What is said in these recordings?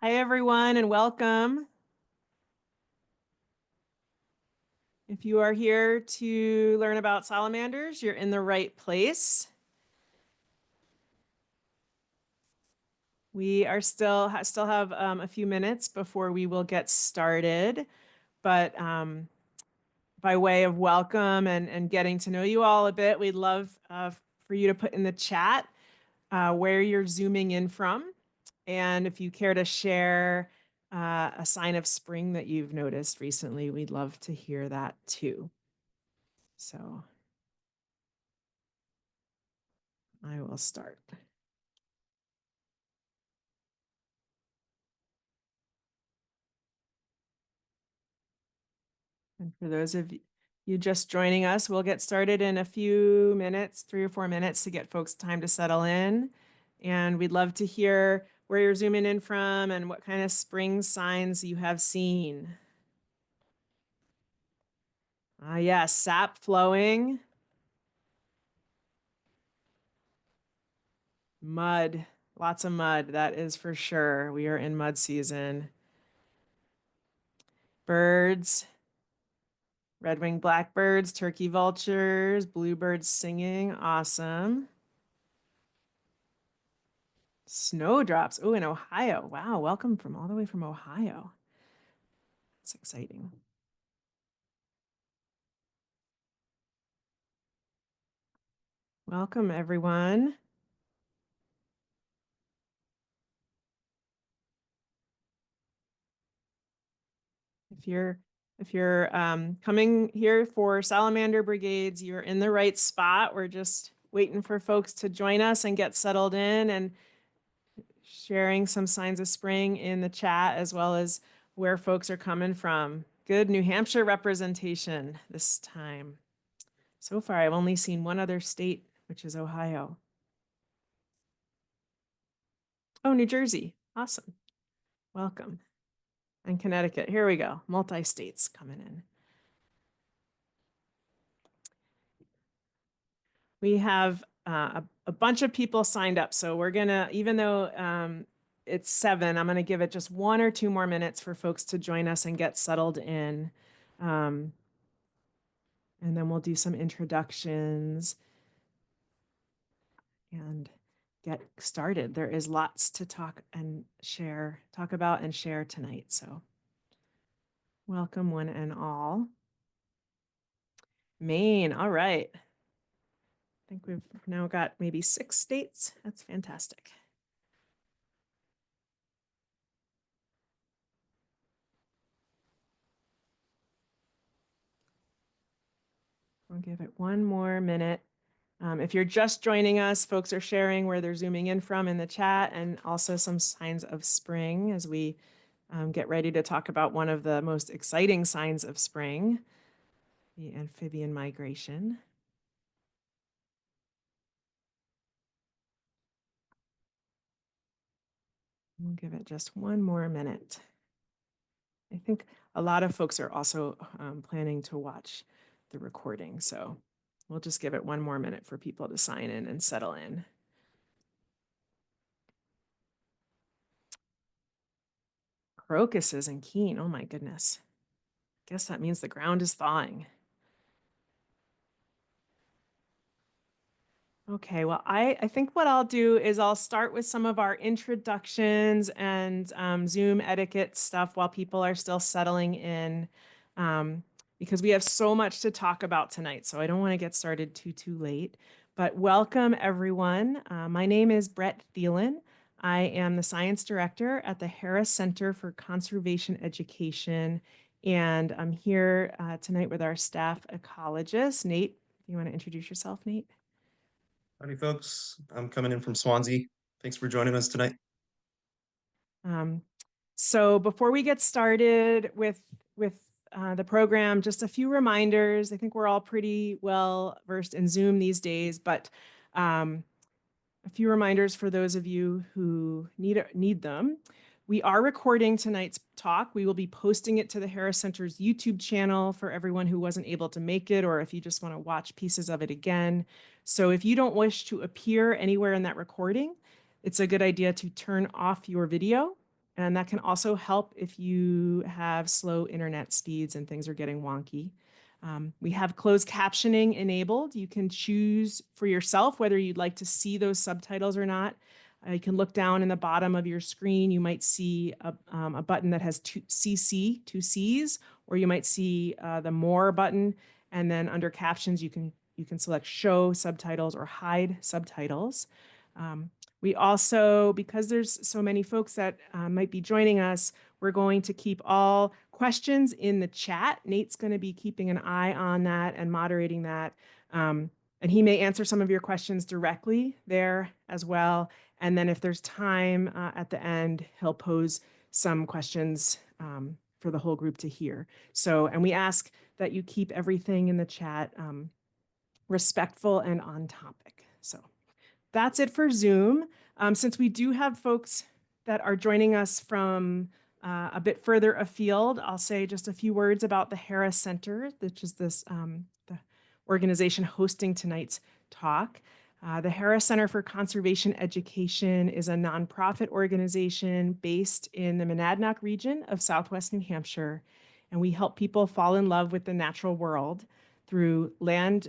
Hi, everyone, and welcome. If you are here to learn about salamanders, you're in the right place. We are still have a few minutes before we will get started, but by way of welcome and getting to know you all a bit, we'd love for you to put in the chat where you're zooming in from, and if you care to share a sign of spring that you've noticed recently, we'd love to hear that too. So I will start. And for those of you just joining us, we'll get started in a few minutes, 3 or 4 minutes, to get folks time to settle in. And we'd love to hear where you're zooming in from and what kind of spring signs you have seen. Yes, sap flowing. Mud, lots of mud, that is for sure. We are in mud season. Birds, red-winged blackbirds, turkey vultures, bluebirds singing, awesome. Snowdrops, oh, in Ohio. Wow, welcome from all the way from Ohio. That's exciting. Welcome, everyone. If you're coming here for Salamander Brigades, you're in the right spot. We're just waiting for folks to join us and get settled in, and sharing some signs of spring in the chat, as well as where folks are coming from. Good New Hampshire representation this time. So far, I've only seen one other state, which is Ohio. Oh, New Jersey. Awesome. Welcome. And Connecticut. Here we go. Multi-states coming in. We have a bunch of people signed up. So we're going to, even though it's 7, I'm going to give it just 1 or 2 more minutes for folks to join us and get settled in. And then we'll do some introductions and get started. There is lots to talk about and share tonight. So welcome one and all. Maine, all right. I think we've now got maybe 6 states. That's fantastic. We'll give it 1 more minute. If you're just joining us, folks are sharing where they're zooming in from in the chat, and also some signs of spring as we get ready to talk about one of the most exciting signs of spring, the amphibian migration. We'll give it just 1 more minute. I think a lot of folks are also planning to watch the recording, so we'll just give it 1 more minute for people to sign in and settle in. Crocuses and keen, oh my goodness. Guess that means the ground is thawing. Okay, well, I think what I'll do is I'll start with some of our introductions and Zoom etiquette stuff while people are still settling in, because we have so much to talk about tonight, so I don't want to get started too late. But welcome, everyone. My name is Brett Thielen. I am the Science Director at the Harris Center for Conservation Education, and I'm here tonight with our staff ecologist. Nate, do you want to introduce yourself, Nate? Howdy, folks. I'm coming in from Swansea. Thanks for joining us tonight. So before we get started with the program, just a few reminders. I think we're all pretty well versed in Zoom these days, but a few reminders for those of you who need them. We are recording tonight's talk. We will be posting it to the Harris Center's YouTube channel for everyone who wasn't able to make it, or if you just want to watch pieces of it again. So if you don't wish to appear anywhere in that recording, it's a good idea to turn off your video And that can also help if you have slow internet speeds and things are getting wonky. We have closed captioning enabled. You can choose for yourself whether you'd like to see those subtitles or not. You can look down in the bottom of your screen. You might see a button that has two C's, or you might see the More button. And then under captions, you can select Show Subtitles or Hide Subtitles. We also, because there's so many folks that might be joining us, we're going to keep all questions in the chat. Nate's going to be keeping an eye on that and moderating that. And he may answer some of your questions directly there as well. And then if there's time at the end, he'll pose some questions for the whole group to hear. So, and we ask that you keep everything in the chat respectful and on topic. So that's it for Zoom. Since we do have folks that are joining us from a bit further afield, I'll say just a few words about the Harris Center, which is the organization hosting tonight's talk. The Harris Center for Conservation Education is a nonprofit organization based in the Monadnock region of Southwest New Hampshire, and we help people fall in love with the natural world through land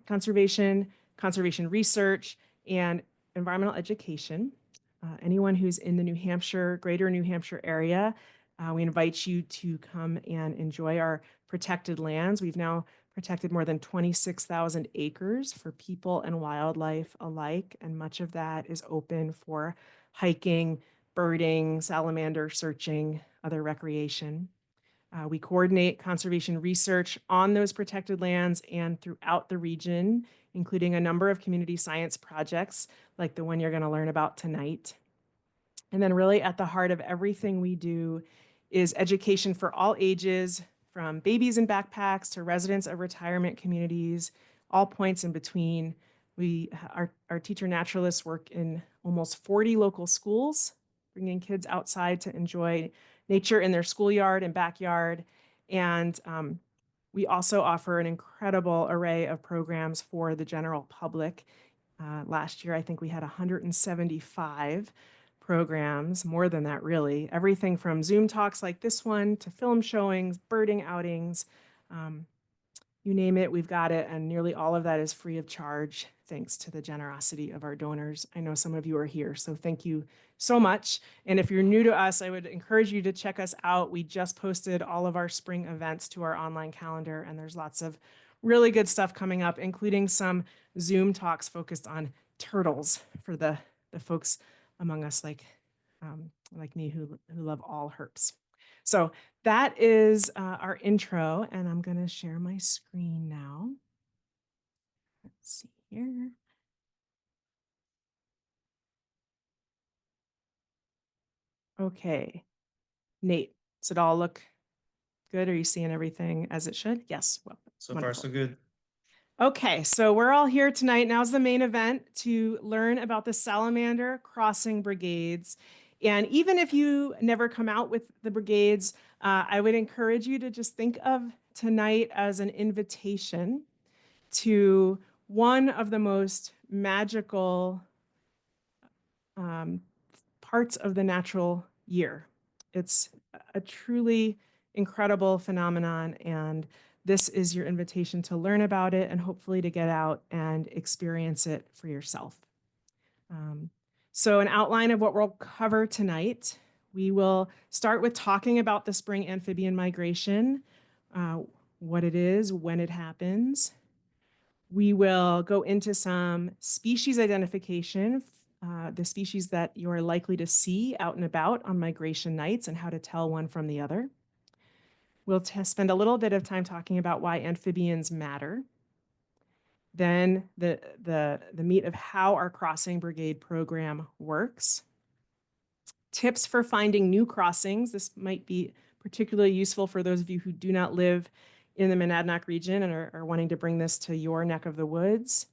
conservation, conservation research, and environmental education. Anyone who's in the New Hampshire, greater New Hampshire area, we invite you to come and enjoy our protected lands. We've now protected more than 26,000 acres for people and wildlife alike, and much of that is open for hiking, birding, salamander searching, other recreation. We coordinate conservation research on those protected lands and throughout the region, including a number of community science projects like the one you're going to learn about tonight. And then really at the heart of everything we do is education for all ages, from babies in backpacks to residents of retirement communities, all points in between. Our teacher naturalists work in almost 40 local schools, bringing kids outside to enjoy nature in their schoolyard and backyard. And we also offer an incredible array of programs for the general public. Last year, I think we had 175 programs, more than that really. Everything from Zoom talks like this one to film showings, birding outings, you name it, we've got it. And nearly all of that is free of charge, thanks to the generosity of our donors. I know some of you are here, so thank you so much. And if you're new to us, I would encourage you to check us out. We just posted all of our spring events to our online calendar, and there's lots of really good stuff coming up, including some Zoom talks focused on turtles for the folks among us like me who love all herps. So that is our intro, and I'm going to share my screen now. Let's see here. Okay, Nate, does it all look good? Are you seeing everything as it should? Yes. Well, So wonderful. far, so good. Okay, so we're all here tonight. Now's the main event to learn about the Salamander Crossing Brigades. And even if you never come out with the brigades, I would encourage you to just think of tonight as an invitation to one of the most magical parts of the natural year. It's a truly incredible phenomenon, and this is your invitation to learn about it and hopefully to get out and experience it for yourself. So an outline of what we'll cover tonight. We will start with talking about the spring amphibian migration, what it is, when it happens. We will go into some species identification, the species that you are likely to see out and about on migration nights and how to tell one from the other. We'll spend a little bit of time talking about why amphibians matter. Then the meat of how our crossing brigade program works. Tips for finding new crossings. This might be particularly useful for those of you who do not live in the Monadnock region and are wanting to bring this to your neck of the woods.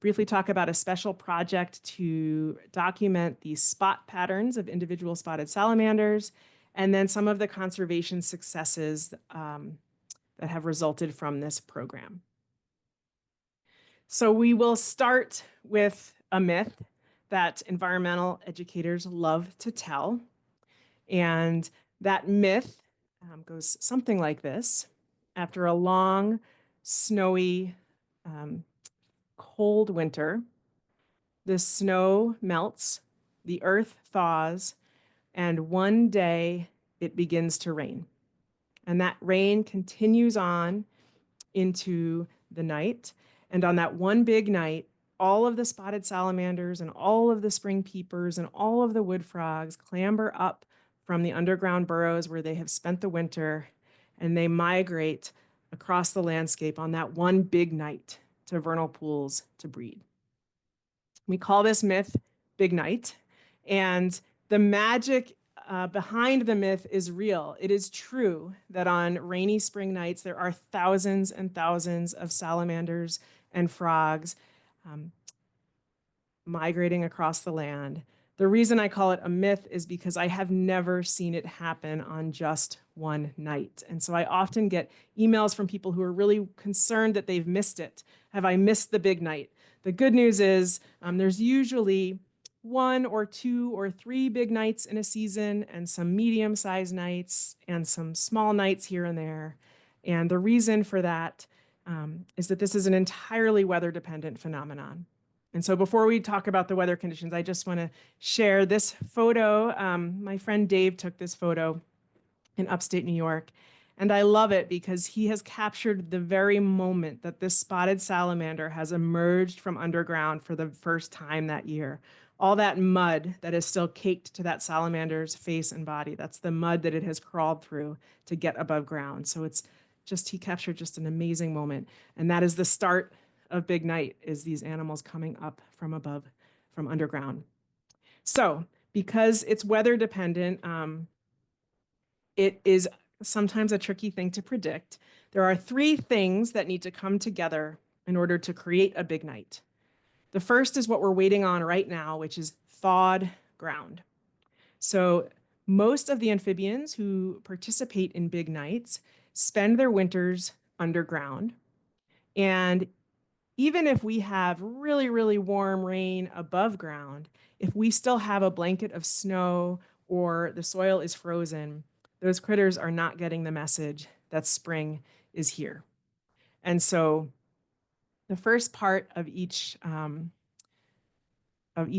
Briefly talk about a special project to document the spot patterns of individual spotted salamanders, and then some of the conservation successes that have resulted from this program. So we will start with a myth that environmental educators love to tell. And that myth goes something like this. After a long, snowy, um, cold winter, the snow melts, the earth thaws, and one day it begins to rain. And that rain continues on into the night. And on that one big night, all of the spotted salamanders and all of the spring peepers and all of the wood frogs clamber up from the underground burrows where they have spent the winter, and they migrate across the landscape on that one big night to vernal pools to breed. We call this myth Big Night, and the magic behind the myth is real. It is true that on rainy spring nights, there are thousands and thousands of salamanders and frogs um, migrating across the land. The reason I call it a myth is because I have never seen it happen on just one night. And so I often get emails from people who are really concerned that they've missed it. Have I missed the big night? The good news is there's usually one or two or three big nights in a season, and some medium-sized nights and some small nights here and there. And the reason for that is that this is an entirely weather-dependent phenomenon. And so before we talk about the weather conditions, I just want to share this photo. My friend Dave took this photo in upstate New York. And I love it because he has captured the very moment that this spotted salamander has emerged from underground for the first time that year. All that mud that is still caked to that salamander's face and body, that's the mud that it has crawled through to get above ground. So it's just, he captured just an amazing moment. And that is the start of Big Night, is these animals coming up from above, from underground. So because it's weather dependent, it is sometimes a tricky thing to predict. There are three things that need to come together in order to create a big night. The first is what we're waiting on right now, which is thawed ground. So most of the amphibians who participate in big nights spend their winters underground. And even if we have really, really warm rain above ground, if we still have a blanket of snow or the soil is frozen, those critters are not getting the message that spring is here. And so the first part of each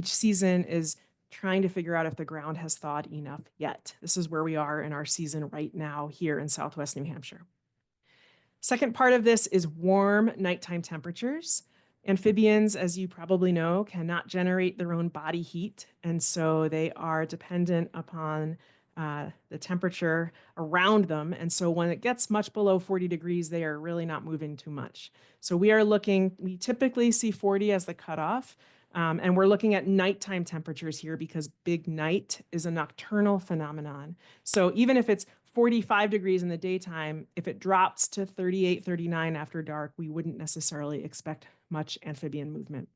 season is trying to figure out if the ground has thawed enough yet. This is where we are in our season right now here in Southwest New Hampshire. Second part of this is warm nighttime temperatures. Amphibians, as you probably know, cannot generate their own body heat, and so they are dependent upon the temperature around them. And so when it gets much below 40 degrees, they are really not moving too much. So we typically see 40 as the cutoff, and we're looking at nighttime temperatures here because big night is a nocturnal phenomenon. So even if it's 45 degrees in the daytime, if it drops to 38, 39 after dark, we wouldn't necessarily expect much amphibian movement.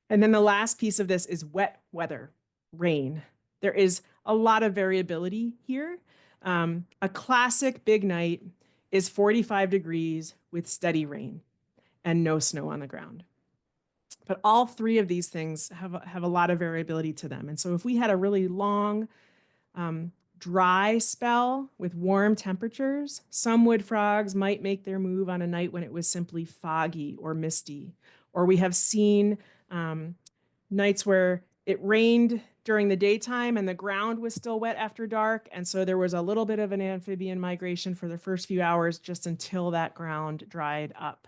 And then the last piece of this is wet weather, rain. There is a lot of variability here. A classic big night is 45 degrees with steady rain and no snow on the ground. But all three of these things have a lot of variability to them. And so if we had a really long, dry spell with warm temperatures, some wood frogs might make their move on a night when it was simply foggy or misty. Or we have seen nights where it rained during the daytime and the ground was still wet after dark. And so there was a little bit of an amphibian migration for the first few hours just until that ground dried up.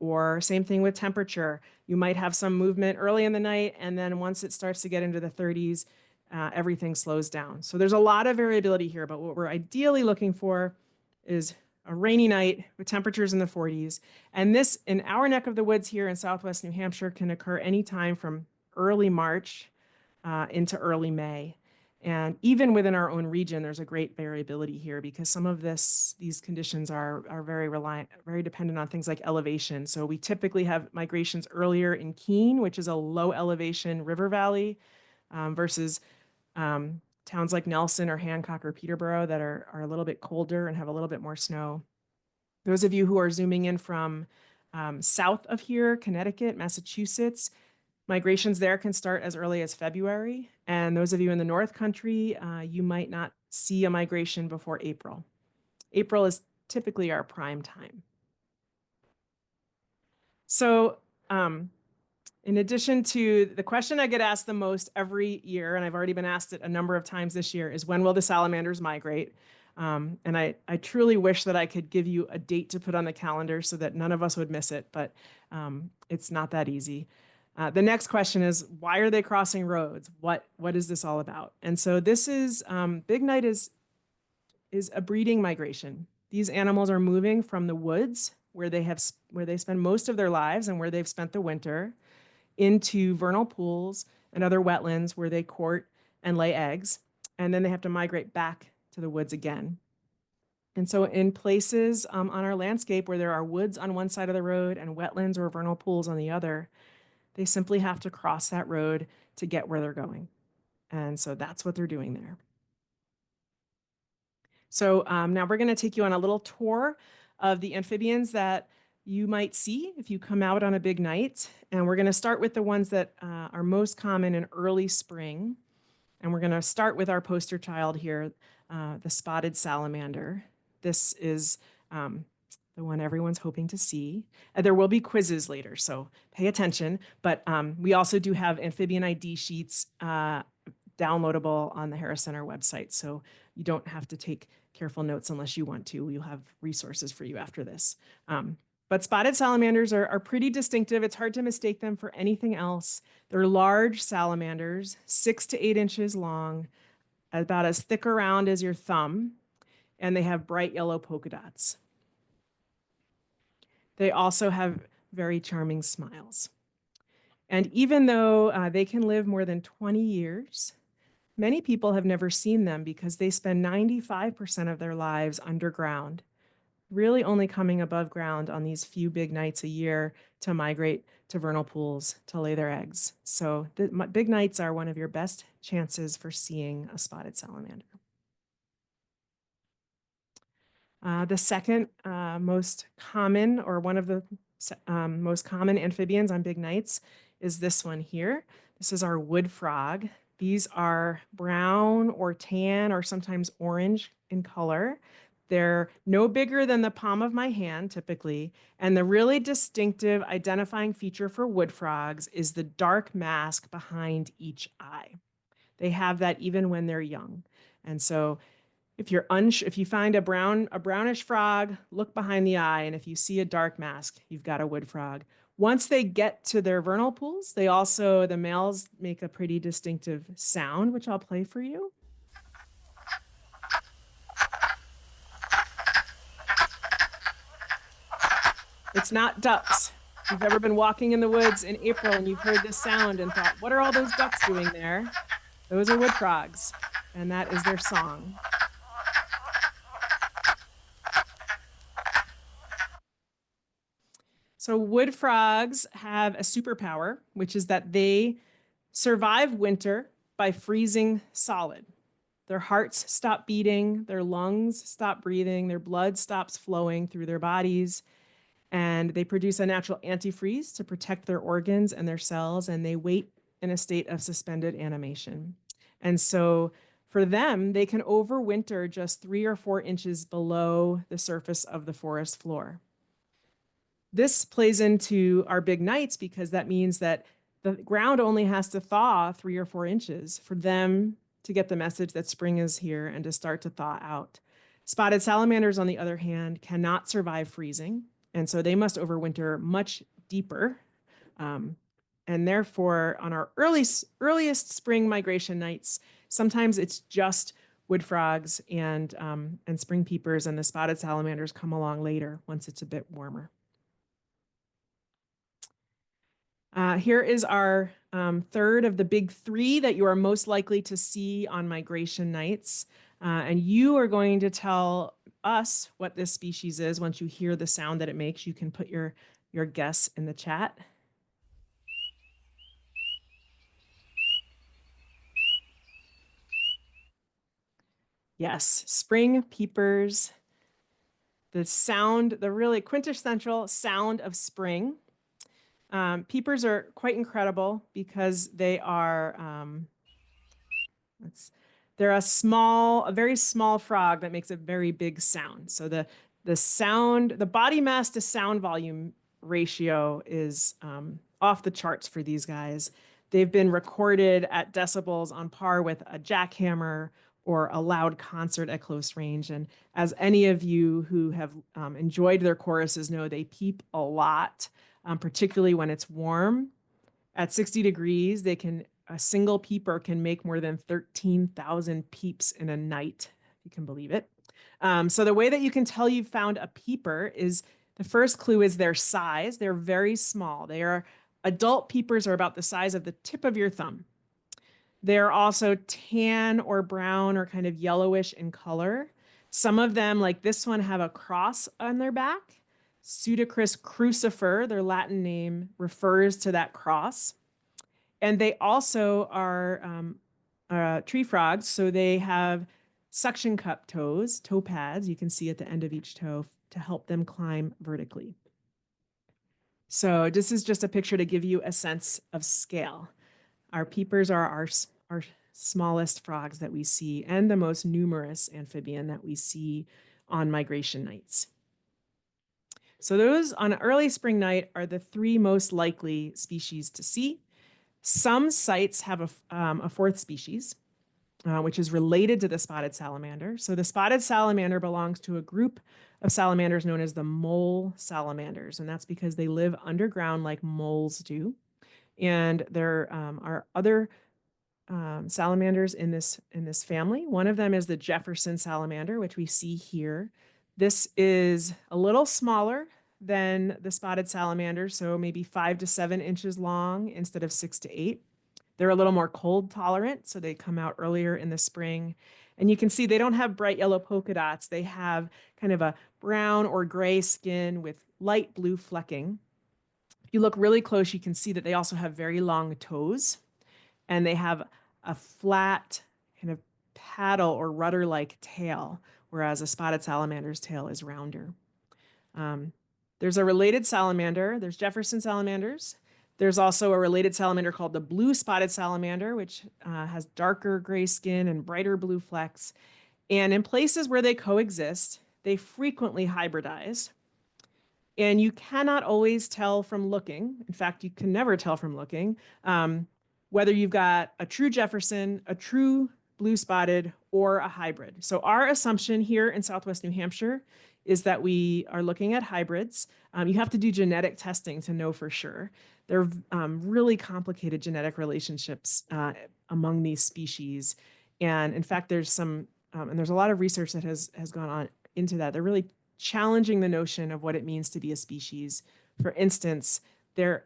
Or same thing with temperature. You might have some movement early in the night, and then once it starts to get into the 30s, everything slows down. So there's a lot of variability here, but what we're ideally looking for is a rainy night with temperatures in the 40s. And this, in our neck of the woods here in Southwest New Hampshire, can occur anytime from early March into early May. And even within our own region, there's a great variability here because some of these conditions are very dependent on things like elevation. So we typically have migrations earlier in Keene, which is a low elevation river valley, versus towns like Nelson or Hancock or Peterborough that are a little bit colder and have a little bit more snow. Those of you who are zooming in from south of here, Connecticut, Massachusetts, Migrations there can start as early as February, and those of you in the North Country, you might not see a migration before April. April is typically our prime time. So, in addition to the question I get asked the most every year, and I've already been asked it a number of times this year, is when will the salamanders migrate? And I truly wish that I could give you a date to put on the calendar so that none of us would miss it, but it's not that easy. The next question is, why are they crossing roads? What is this all about? And so this is, Big Night is a breeding migration. These animals are moving from the woods where they spend most of their lives and where they've spent the winter into vernal pools and other wetlands where they court and lay eggs. And then they have to migrate back to the woods again. And so in places on our landscape where there are woods on one side of the road and wetlands or vernal pools on the other, they simply have to cross that road to get where they're going. And so that's what they're doing there. So now we're going to take you on a little tour of the amphibians that you might see if you come out on a big night. And we're going to start with the ones that are most common in early spring. And we're going to start with our poster child here, the spotted salamander. This is the one everyone's hoping to see. There will be quizzes later, so pay attention. But we also do have amphibian ID sheets downloadable on the Harris Center website, so you don't have to take careful notes unless you want to. We'll have resources for you after this. But spotted salamanders are pretty distinctive. It's hard to mistake them for anything else. They're large salamanders, 6 to 8 inches long, about as thick around as your thumb, and they have bright yellow polka dots. They also have very charming smiles. And even though they can live more than 20 years, many people have never seen them because they spend 95% of their lives underground, really only coming above ground on these few big nights a year to migrate to vernal pools to lay their eggs. So the big nights are one of your best chances for seeing a spotted salamander. The second most common, or one of the most common amphibians on big nights, is this one here. This is our wood frog. These are brown or tan or sometimes orange in color. They're no bigger than the palm of my hand, typically. And the really distinctive identifying feature for wood frogs is the dark mask behind each eye. They have that even when they're young. And so if you find a brownish frog, look behind the eye, and if you see a dark mask, you've got a wood frog. Once they get to their vernal pools, the males make a pretty distinctive sound, which I'll play for you. It's not ducks. If you've ever been walking in the woods in April and you've heard this sound and thought, what are all those ducks doing there? Those are wood frogs, and that is their song. So wood frogs have a superpower, which is that they survive winter by freezing solid. Their hearts stop beating, their lungs stop breathing, their blood stops flowing through their bodies, and they produce a natural antifreeze to protect their organs and their cells, and they wait in a state of suspended animation. And so for them, they can overwinter just 3 or 4 inches below the surface of the forest floor. This plays into our big nights because that means that the ground only has to thaw 3 or 4 inches for them to get the message that spring is here and to start to thaw out. Spotted salamanders, on the other hand, cannot survive freezing, and so they must overwinter much deeper. And therefore, on our earliest spring migration nights, sometimes it's just wood frogs and spring peepers, and the spotted salamanders come along later once it's a bit warmer. Here is our third of the big 3 that you are most likely to see on migration nights. And you are going to tell us what this species is once you hear the sound that it makes. You can put your guess in the chat. Yes, spring peepers. The sound, the really quintessential sound of spring. Peepers are quite incredible because they are, Let's, they're a very small frog that makes a very big sound. So the body mass to sound volume ratio is off the charts for these guys. They've been recorded at decibels on par with a jackhammer or a loud concert at close range. And as any of you who have enjoyed their choruses know, they peep a lot, particularly when it's warm. At 60 degrees, a single peeper can make more than 13,000 peeps in a night, if you can believe it. So the way that you can tell you've found a peeper is the first clue is their size. They're very small. Adult peepers are about the size of the tip of your thumb. They're also tan or brown or kind of yellowish in color. Some of them, like this one, have a cross on their back. Pseudocris crucifer, their Latin name, refers to that cross. And they also are tree frogs, so they have suction cup toes, toe pads, you can see at the end of each toe to help them climb vertically. So this is just a picture to give you a sense of scale. Our peepers are our smallest frogs that we see and the most numerous amphibian that we see on migration nights. So those on an early spring night are the three most likely species to see. Some sites have a fourth species, which is related to the spotted salamander. So the spotted salamander belongs to a group of salamanders known as the mole salamanders, and that's because they live underground like moles do. And there are other salamanders in this family. One of them is the Jefferson salamander, which we see here. This is a little smaller than the spotted salamander, so maybe 5 to 7 inches long instead of 6 to 8. They're a little more cold tolerant, so they come out earlier in the spring. And you can see they don't have bright yellow polka dots. They have kind of a brown or gray skin with light blue flecking. If you look really close, you can see that they also have very long toes, and they have a flat kind of paddle or rudder-like tail, whereas a spotted salamander's tail is rounder. There's a related salamander. There's Jefferson salamanders. There's also a related salamander called the blue spotted salamander, which has darker gray skin and brighter blue flecks. And in places where they coexist, they frequently hybridize. And you cannot always tell from looking. In fact, you can never tell from looking whether you've got a true Jefferson, a true blue spotted, or a hybrid. So our assumption here in Southwest New Hampshire is that we are looking at hybrids. You have to do genetic testing to know for sure. There are really complicated genetic relationships among these species. And in fact, there's and there's a lot of research that has gone on into that. They're really challenging the notion of what it means to be a species. For instance, there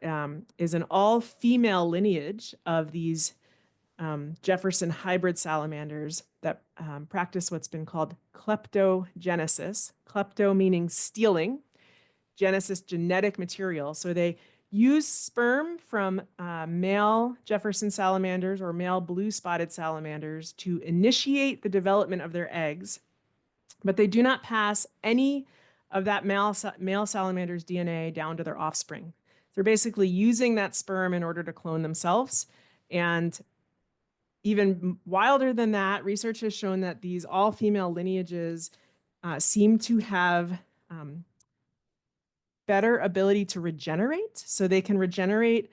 is an all-female lineage of these Jefferson hybrid salamanders that practice what's been called kleptogenesis. Klepto meaning stealing, genesis genetic material. So they use sperm from male Jefferson salamanders or male blue spotted salamanders to initiate the development of their eggs, but they do not pass any of that male salamander's DNA down to their offspring. They're basically using that sperm in order to clone themselves. And even wilder than that, research has shown that these all-female lineages seem to have better ability to regenerate. So they can regenerate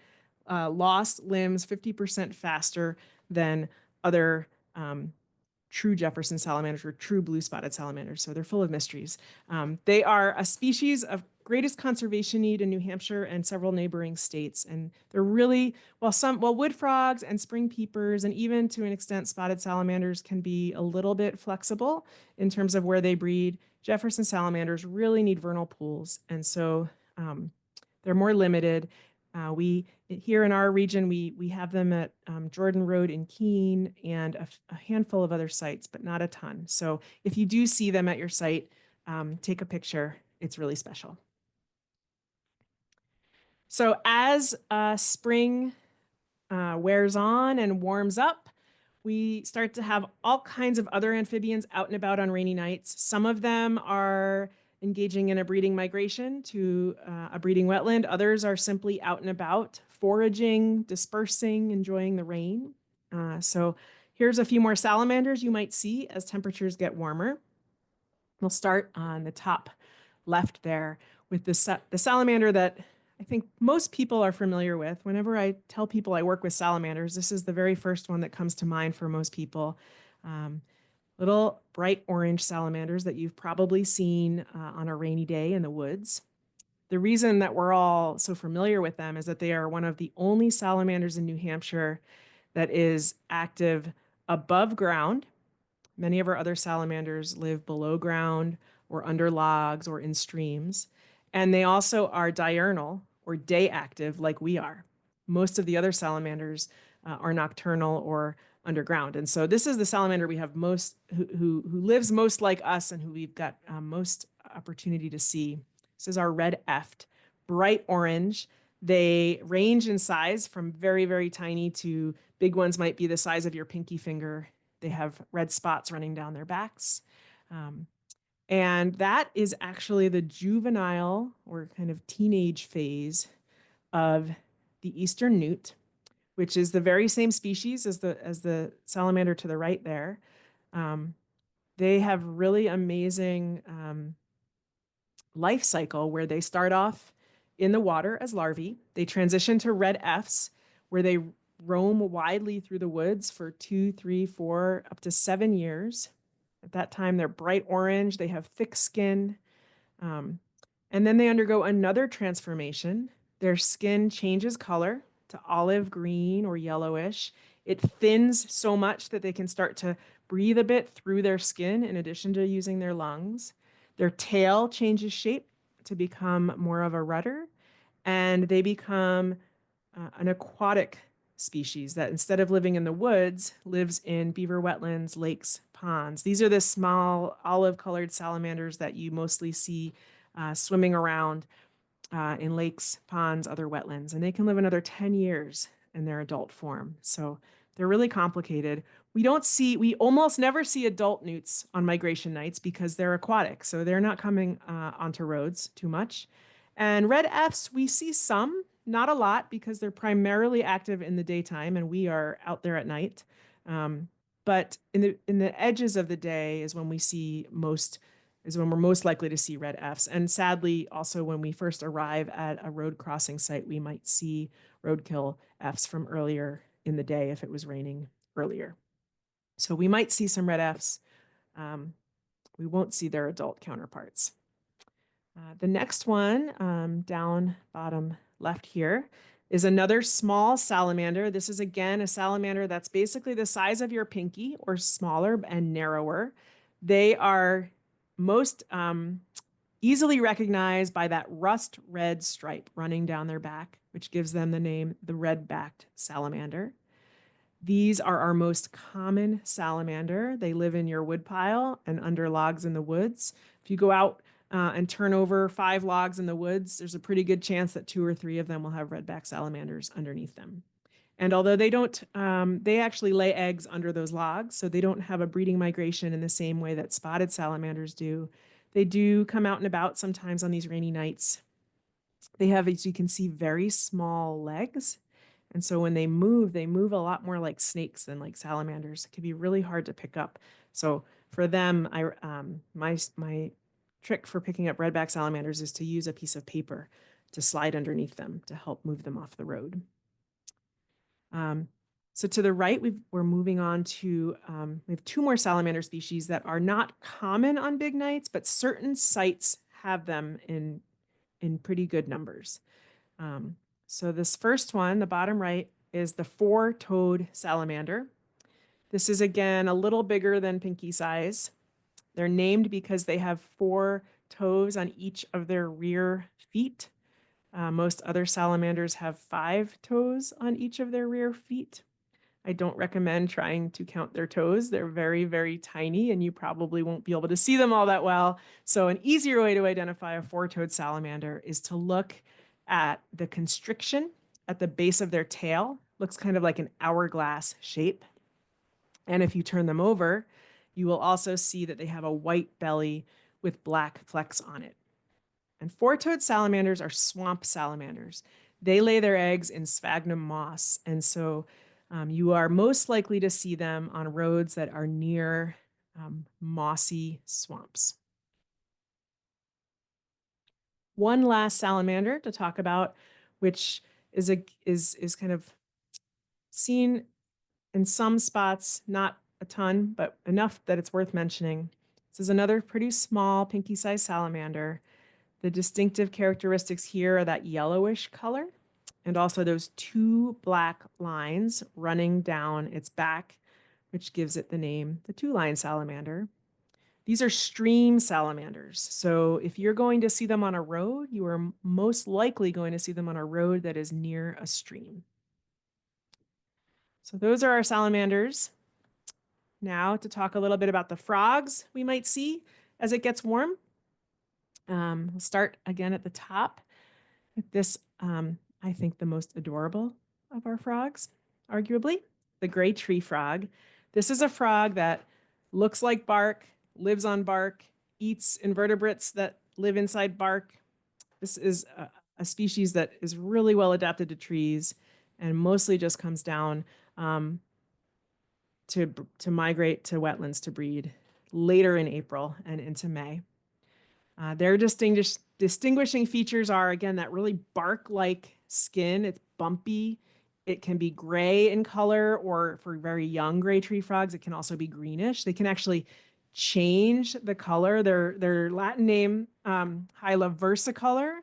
lost limbs 50% faster than other true Jefferson salamanders or true blue spotted salamanders. So they're full of mysteries. They are a species of greatest conservation need in New Hampshire and several neighboring states. And they're really, while wood frogs and spring peepers and even to an extent spotted salamanders can be a little bit flexible in terms of where they breed, Jefferson salamanders really need vernal pools. And so they're more limited. We here in our region, we have them at Jordan Road in Keene and a handful of other sites, but not a ton. So if you do see them at your site, take a picture. It's really special. So as spring wears on and warms up, we start to have all kinds of other amphibians out and about on rainy nights. Some of them are engaging in a breeding migration to a breeding wetland. Others are simply out and about, foraging, dispersing, enjoying the rain. So here's a few more salamanders you might see as temperatures get warmer. We'll start on the top left there with the salamander that I think most people are familiar with. Whenever I tell people I work with salamanders, this is the very first one that comes to mind for most people. Um, Little bright orange salamanders that you've probably seen on a rainy day in the woods. The reason that we're all so familiar with them is that they are one of the only salamanders in New Hampshire that is active above ground. Many of our other salamanders live below ground or under logs or in streams. And they also are diurnal or day active like we are. Most of the other salamanders are nocturnal or underground. And so this is the salamander we have most, who lives most like us and who we've got most opportunity to see. This is our red eft, bright orange. They range in size from very, very tiny to big ones might be the size of your pinky finger. They have red spots running down their backs. And that is actually the juvenile or kind of teenage phase of the eastern newt, which is the very same species as the salamander to the right there. They have really amazing life cycle where they start off in the water as larvae. They transition to red Fs, where they roam widely through the woods for 2, 3, 4, up to 7 years. At that time, they're bright orange, they have thick skin. And then they undergo another transformation. Their skin changes color to olive green or yellowish. It thins so much that they can start to breathe a bit through their skin in addition to using their lungs. Their tail changes shape to become more of a rudder, and they become an aquatic species that instead of living in the woods, lives in beaver wetlands, lakes, ponds. These are the small olive-colored salamanders that you mostly see swimming around in lakes, ponds, other wetlands, and they can live another 10 years in their adult form. So they're really complicated. We almost never see adult newts on migration nights because they're aquatic, so they're not coming onto roads too much. And red Fs, we see some, not a lot, because they're primarily active in the daytime and we are out there at night. But in the edges of the day is when we're most likely to see red Fs. And sadly, also when we first arrive at a road crossing site, we might see roadkill Fs from earlier in the day if it was raining earlier. So we might see some red Fs. We won't see their adult counterparts. The next one, down bottom left here, is another small salamander. This is again a salamander that's basically the size of your pinky or smaller and narrower. They are most easily recognized by that rust red stripe running down their back, which gives them the name the red-backed salamander. These are our most common salamander. They live in your woodpile and under logs in the woods. If you go out and turn over 5 logs in the woods, there's a pretty good chance that 2 or 3 of them will have red-backed salamanders underneath them. And although they don't, they actually lay eggs under those logs, so they don't have a breeding migration in the same way that spotted salamanders do. They do come out and about sometimes on these rainy nights. They have, as you can see, very small legs. And so when they move a lot more like snakes than like salamanders. It can be really hard to pick up. So for them, my trick for picking up redback salamanders is to use a piece of paper to slide underneath them to help move them off the road. So to the right, we're moving on to, we have 2 more salamander species that are not common on big nights, but certain sites have them in pretty good numbers. So this first one, the bottom right, is the 4-toed salamander. This is, again, a little bigger than pinky size. They're named because they have 4 toes on each of their rear feet. Most other salamanders have 5 toes on each of their rear feet. I don't recommend trying to count their toes. They're very, very tiny, and you probably won't be able to see them all that well. So an easier way to identify a 4-toed salamander is to look at the constriction at the base of their tail. Looks kind of like an hourglass shape. And if you turn them over, you will also see that they have a white belly with black flecks on it. And four-toed salamanders are swamp salamanders. They lay their eggs in sphagnum moss, and so you are most likely to see them on roads that are near mossy swamps. One last salamander to talk about, which is kind of seen in some spots, not a ton, but enough that it's worth mentioning. This is another pretty small, pinky-sized salamander. The distinctive characteristics here are that yellowish color and also those two black lines running down its back, which gives it the name the two-line salamander. These are stream salamanders. So if you're going to see them on a road, you are most likely going to see them on a road that is near a stream. So those are our salamanders. Now to talk a little bit about the frogs we might see as it gets warm. We'll start again at the top with this, I think the most adorable of our frogs, arguably, the gray tree frog. This is a frog that looks like bark, lives on bark, eats invertebrates that live inside bark. This is a species that is really well adapted to trees and mostly just comes down to migrate to wetlands to breed later in April and into May. Their distinguishing features are, again, that really bark-like skin. It's bumpy. It can be gray in color, or for very young gray tree frogs, it can also be greenish. They can actually change the color. Their Latin name, Hyla versicolor,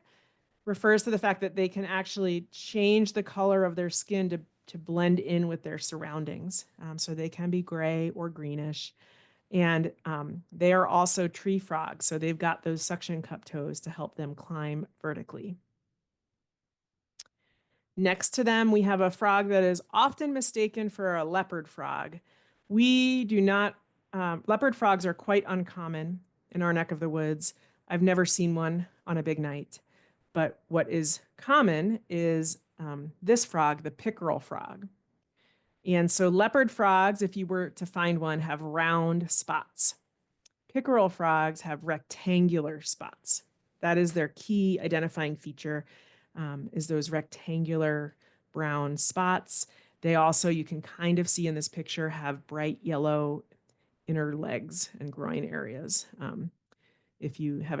refers to the fact that they can actually change the color of their skin to blend in with their surroundings. So they can be gray or greenish. And they are also tree frogs, so they've got those suction cup toes to help them climb vertically. Next to them, we have a frog that is often mistaken for a leopard frog. We do not, leopard frogs are quite uncommon in our neck of the woods. I've never seen one on a big night. But what is common is this frog, the pickerel frog. And so leopard frogs, if you were to find one, have round spots. Pickerel frogs have rectangular spots. That is their key identifying feature, is those rectangular brown spots. They also, you can kind of see in this picture, have bright yellow inner legs and groin areas, if you have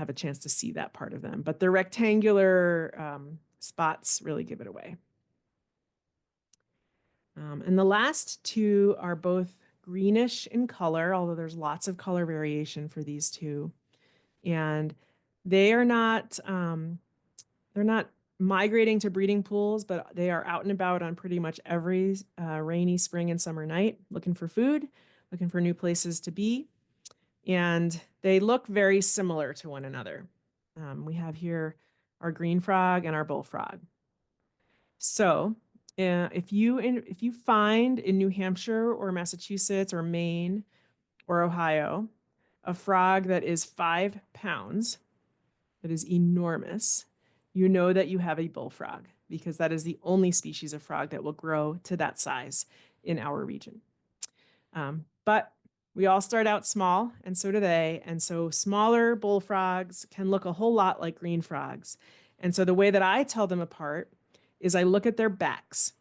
a chance to see that part of them. But the rectangular spots really give it away. And the last two are both greenish in color, although there's lots of color variation for these two. And they are not, they're not migrating to breeding pools, but they are out and about on pretty much every rainy spring and summer night, looking for food, looking for new places to be. And they look very similar to one another. We have here our green frog and our bullfrog. So if you find in New Hampshire or Massachusetts or Maine or Ohio a frog that is 5 pounds, that is enormous, you know that you have a bullfrog, because that is the only species of frog that will grow to that size in our region. But we all start out small, and so do they. And so smaller bullfrogs can look a whole lot like green frogs. And so the way that I tell them apart is I look at their backs.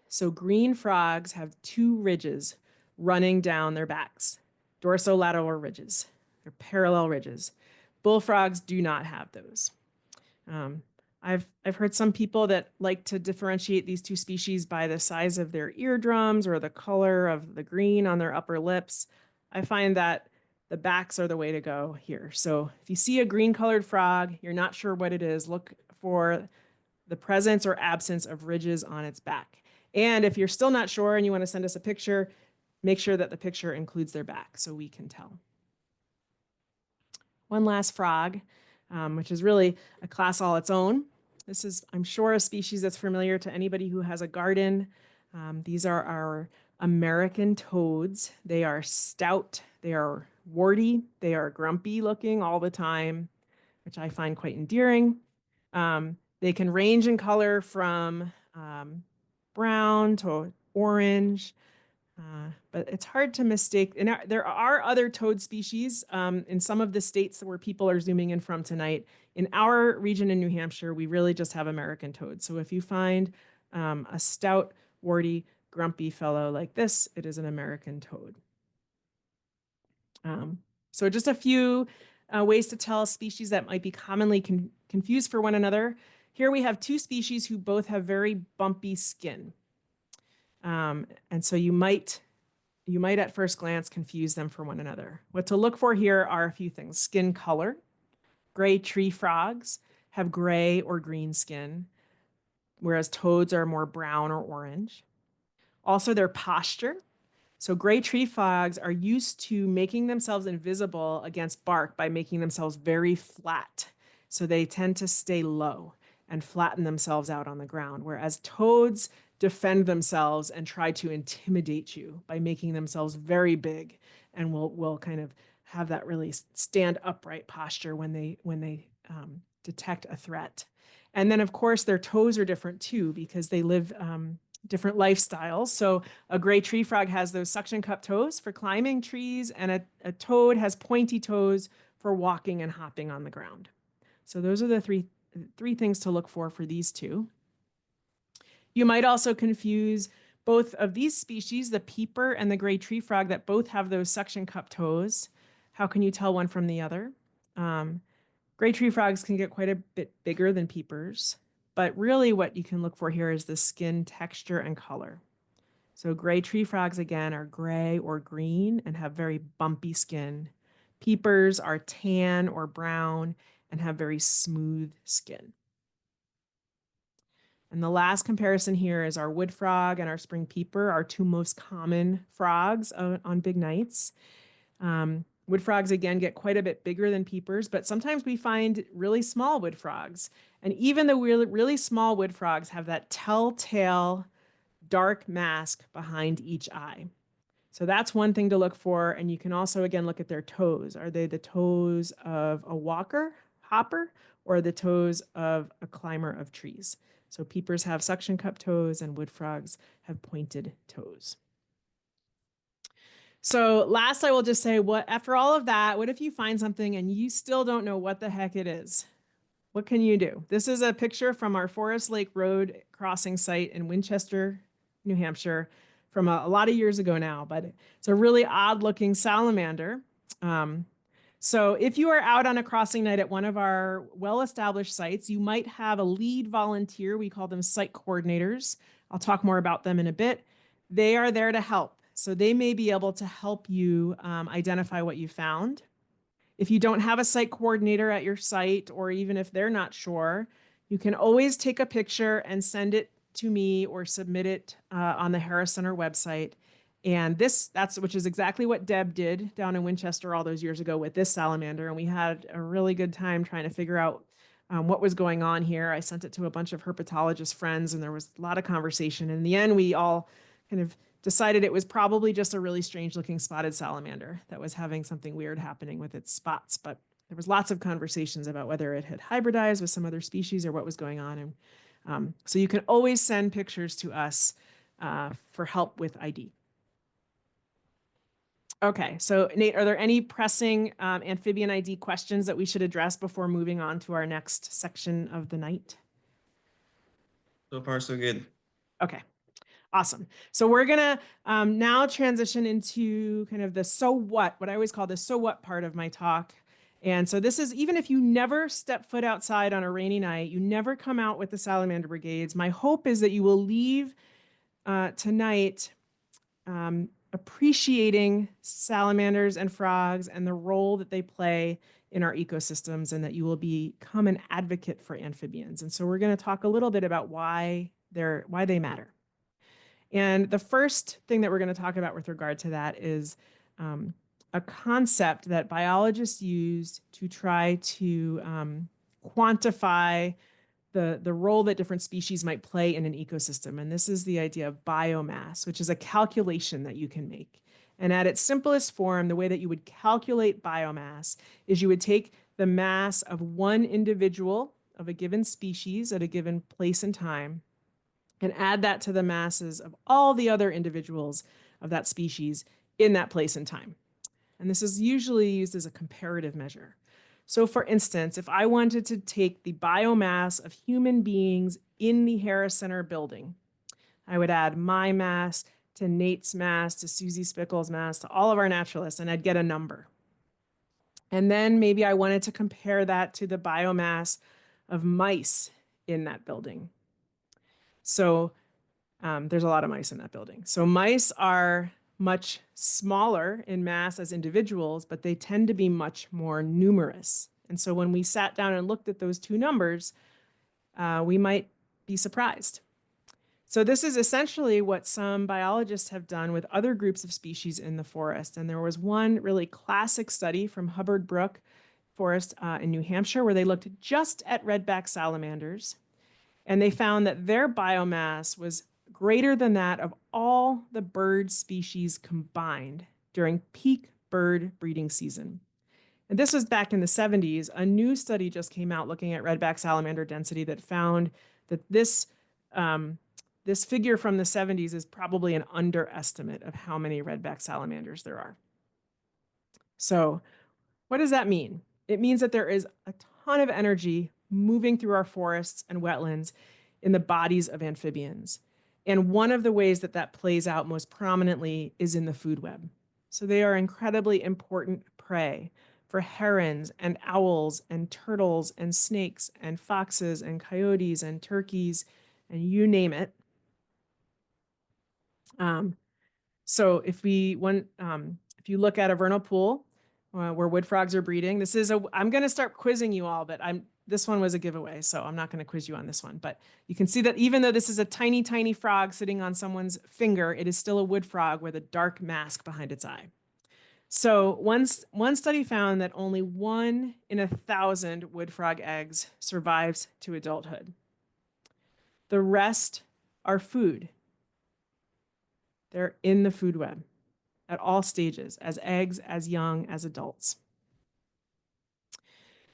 So green frogs have two ridges running down their backs, dorsolateral ridges. They're parallel ridges. Bullfrogs do not have those. I've heard some people that like to differentiate these two species by the size of their eardrums or the color of the green on their upper lips. I find that the backs are the way to go here. So if you see a green colored frog, you're not sure what it is, look for the presence or absence of ridges on its back. And if you're still not sure and you want to send us a picture, make sure that the picture includes their back so we can tell. One last frog, which is really a class all its own. This is, I'm sure, a species that's familiar to anybody who has a garden. These are our American toads. They are stout, they are warty, they are grumpy looking all the time, which I find quite endearing. They can range in color from brown to orange. But it's hard to mistake. And there are other toad species in some of the states where people are zooming in from tonight. In our region in New Hampshire, we really just have American toads. So if you find a stout, warty, grumpy fellow like this, it is an American toad. So just a few ways to tell species that might be commonly confused for one another. Here we have two species who both have very bumpy skin. And so you might at first glance confuse them for one another. What to look for here are a few things. Skin color. Gray tree frogs have gray or green skin, whereas toads are more brown or orange. Also, their posture. So gray tree frogs are used to making themselves invisible against bark by making themselves very flat. So they tend to stay low and flatten themselves out on the ground, whereas toads defend themselves and try to intimidate you by making themselves very big and will kind of have that really stand upright posture when they detect a threat. And then, of course, their toes are different too because they live different lifestyles. So a gray tree frog has those suction cup toes for climbing trees, and a toad has pointy toes for walking and hopping on the ground. So those are the three things to look for these two. You might also confuse both of these species, the peeper and the gray tree frog, that both have those suction cup toes. How can you tell one from the other? Gray tree frogs can get quite a bit bigger than peepers, but really what you can look for here is the skin texture and color. So gray tree frogs, again, are gray or green and have very bumpy skin. Peepers are tan or brown and have very smooth skin. And the last comparison here is our wood frog and our spring peeper, our two most common frogs on big nights. Wood frogs, again, get quite a bit bigger than peepers, but sometimes we find really small wood frogs. And even the really small wood frogs have that telltale dark mask behind each eye. So that's one thing to look for. And you can also, again, look at their toes. Are they the toes of a walker, hopper, or the toes of a climber of trees? So peepers have suction cup toes and wood frogs have pointed toes. So last, I will just say, after all of that, what if you find something and you still don't know what the heck it is? What can you do? This is a picture from our Forest Lake Road crossing site in Winchester, New Hampshire, from a lot of years ago now, but it's a really odd looking salamander. So if you are out on a crossing night at one of our well-established sites, you might have a lead volunteer. We call them site coordinators. I'll talk more about them in a bit. They are there to help. So they may be able to help you identify what you found. If you don't have a site coordinator at your site, or even if they're not sure, you can always take a picture and send it to me or submit it on the Harris Center website. And which is exactly what Deb did down in Winchester all those years ago with this salamander. And we had a really good time trying to figure out what was going on here. I sent it to a bunch of herpetologist friends, and there was a lot of conversation. In the end, we all kind of decided it was probably just a really strange looking spotted salamander that was having something weird happening with its spots. But there was lots of conversations about whether it had hybridized with some other species or what was going on. And so you can always send pictures to us for help with ID. Okay, so Nate, are there any pressing amphibian ID questions that we should address before moving on to our next section of the night? So far, so good. Okay. Awesome. So we're going to now transition into kind of the so what I always call the so what part of my talk. And so this is, even if you never step foot outside on a rainy night, you never come out with the Salamander Brigades, my hope is that you will leave tonight appreciating salamanders and frogs and the role that they play in our ecosystems, and that you will become an advocate for amphibians. And so we're going to talk a little bit about why they matter. And the first thing that we're going to talk about with regard to that is a concept that biologists use to try to quantify the role that different species might play in an ecosystem. And this is the idea of biomass, which is a calculation that you can make. And at its simplest form, the way that you would calculate biomass is you would take the mass of one individual of a given species at a given place and time, and add that to the masses of all the other individuals of that species in that place and time. And this is usually used as a comparative measure. So for instance, if I wanted to take the biomass of human beings in the Harris Center building, I would add my mass to Nate's mass to Susie Spickle's mass to all of our naturalists, and I'd get a number. And then maybe I wanted to compare that to the biomass of mice in that building. So there's a lot of mice in that building. So mice are much smaller in mass as individuals, but they tend to be much more numerous. And so when we sat down and looked at those two numbers, we might be surprised. So this is essentially what some biologists have done with other groups of species in the forest. And there was one really classic study from Hubbard Brook Forest in New Hampshire where they looked just at redback salamanders. And they found that their biomass was greater than that of all the bird species combined during peak bird breeding season. And this was back in the 70s. A new study just came out looking at redback salamander density that found that this figure from the 70s is probably an underestimate of how many redback salamanders there are. So what does that mean? It means that there is a ton of energy moving through our forests and wetlands in the bodies of amphibians. And one of the ways that that plays out most prominently is in the food web. So they are incredibly important prey for herons and owls and turtles and snakes and foxes and coyotes and turkeys and you name it. So if you look at a vernal pool where wood frogs are breeding, I'm going to start quizzing you all, but this one was a giveaway, so I'm not going to quiz you on this one. But you can see that even though this is a tiny, tiny frog sitting on someone's finger, it is still a wood frog with a dark mask behind its eye. So one study found that only 1 in 1,000 wood frog eggs survives to adulthood. The rest are food. They're in the food web at all stages, as eggs, as young, as adults.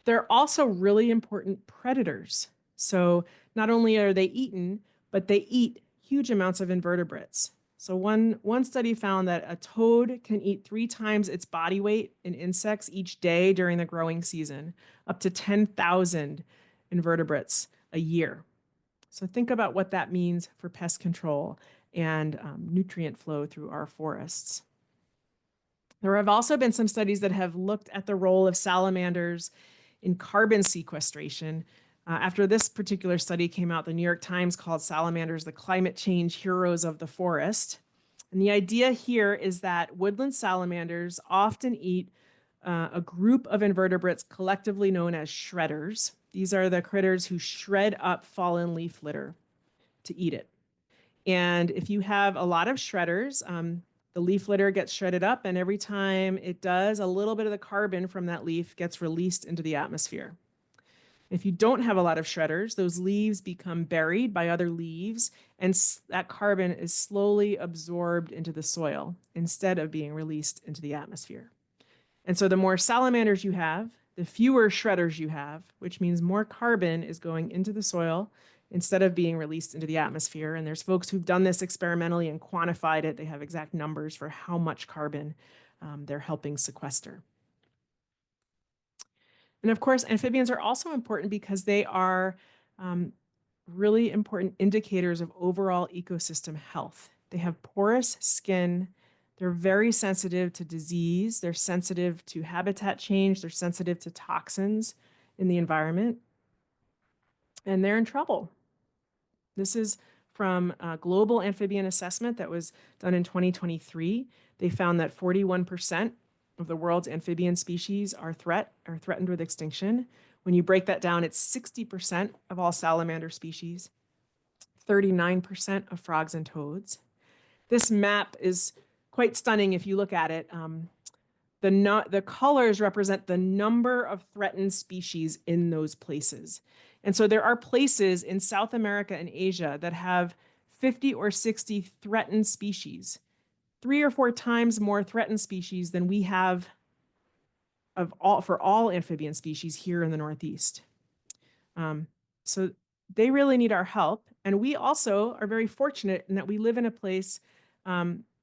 They're also really important predators. So not only are they eaten, but they eat huge amounts of invertebrates. So one study found that a toad can eat 3 times its body weight in insects each day during the growing season, up to 10,000 invertebrates a year. So think about what that means for pest control and nutrient flow through our forests. There have also been some studies that have looked at the role of salamanders in carbon sequestration. After this particular study came out, the New York Times called salamanders the climate change heroes of the forest. And the idea here is that woodland salamanders often eat a group of invertebrates collectively known as shredders. These are the critters who shred up fallen leaf litter to eat it. And if you have a lot of shredders, the leaf litter gets shredded up, and every time it does, a little bit of the carbon from that leaf gets released into the atmosphere. If you don't have a lot of shredders, those leaves become buried by other leaves, and that carbon is slowly absorbed into the soil instead of being released into the atmosphere. And so the more salamanders you have, the fewer shredders you have, which means more carbon is going into the soil instead of being released into the atmosphere. And there's folks who've done this experimentally and quantified it. They have exact numbers for how much carbon they're helping sequester. And of course, amphibians are also important because they are really important indicators of overall ecosystem health. They have porous skin. They're very sensitive to disease. They're sensitive to habitat change. They're sensitive to toxins in the environment. And they're in trouble. This is from a global amphibian assessment that was done in 2023. They found that 41% of the world's amphibian species are threatened with extinction. When you break that down, it's 60% of all salamander species, 39% of frogs and toads. This map is quite stunning if you look at it. The colors represent the number of threatened species in those places. And so there are places in South America and Asia that have 50 or 60 threatened species, 3 or 4 times more threatened species than we have for all amphibian species here in the Northeast. So they really need our help. And we also are very fortunate in that we live in a place